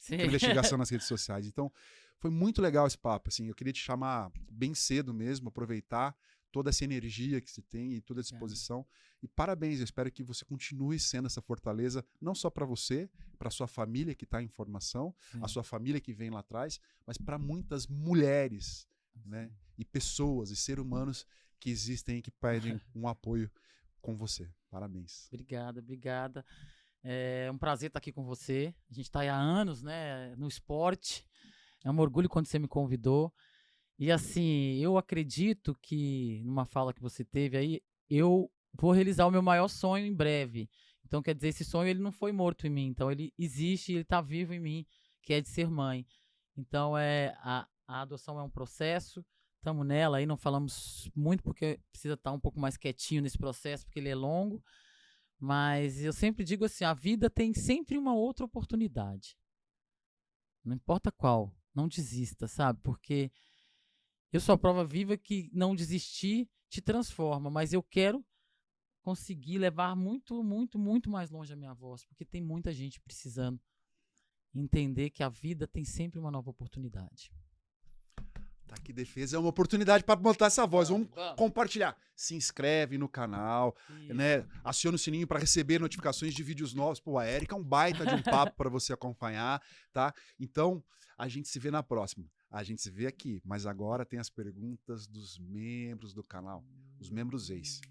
investigação nas redes sociais. Então, foi muito legal esse papo. Assim, eu queria te chamar bem cedo mesmo, aproveitar toda essa energia que você tem e toda a disposição. E parabéns, eu espero que você continue sendo essa fortaleza, não só para você, para sua família que está em formação, a sua família que vem lá atrás, mas para muitas mulheres, né? E pessoas e seres humanos que existem e que pedem um apoio com você. Parabéns. Obrigada. É um prazer estar aqui com você. A gente está aí há anos, né, no esporte. É um orgulho quando você me convidou. E assim, eu acredito que, numa fala que você teve aí, eu vou realizar o meu maior sonho em breve. Então, quer dizer, esse sonho ele não foi morto em mim. Então, ele existe, ele está vivo em mim, que é de ser mãe. Então, a adoção é um processo. Estamos nela aí, não falamos muito porque precisa estar um pouco mais quietinho nesse processo, porque ele é longo. Mas eu sempre digo assim, a vida tem sempre uma outra oportunidade. Não importa qual, não desista, sabe? Porque eu sou a prova viva que não desistir te transforma, mas eu quero conseguir levar muito, muito, muito mais longe a minha voz, porque tem muita gente precisando entender que a vida tem sempre uma nova oportunidade. Tá aqui, Defesa é uma oportunidade para botar essa voz. Vamos compartilhar. Se inscreve no canal, né? Aciona o sininho para receber notificações de vídeos novos. Pô, a Érica é um baita de um papo para você acompanhar, tá? Então, a gente se vê na próxima. A gente se vê aqui, mas agora tem as perguntas dos membros do canal, os membros ex.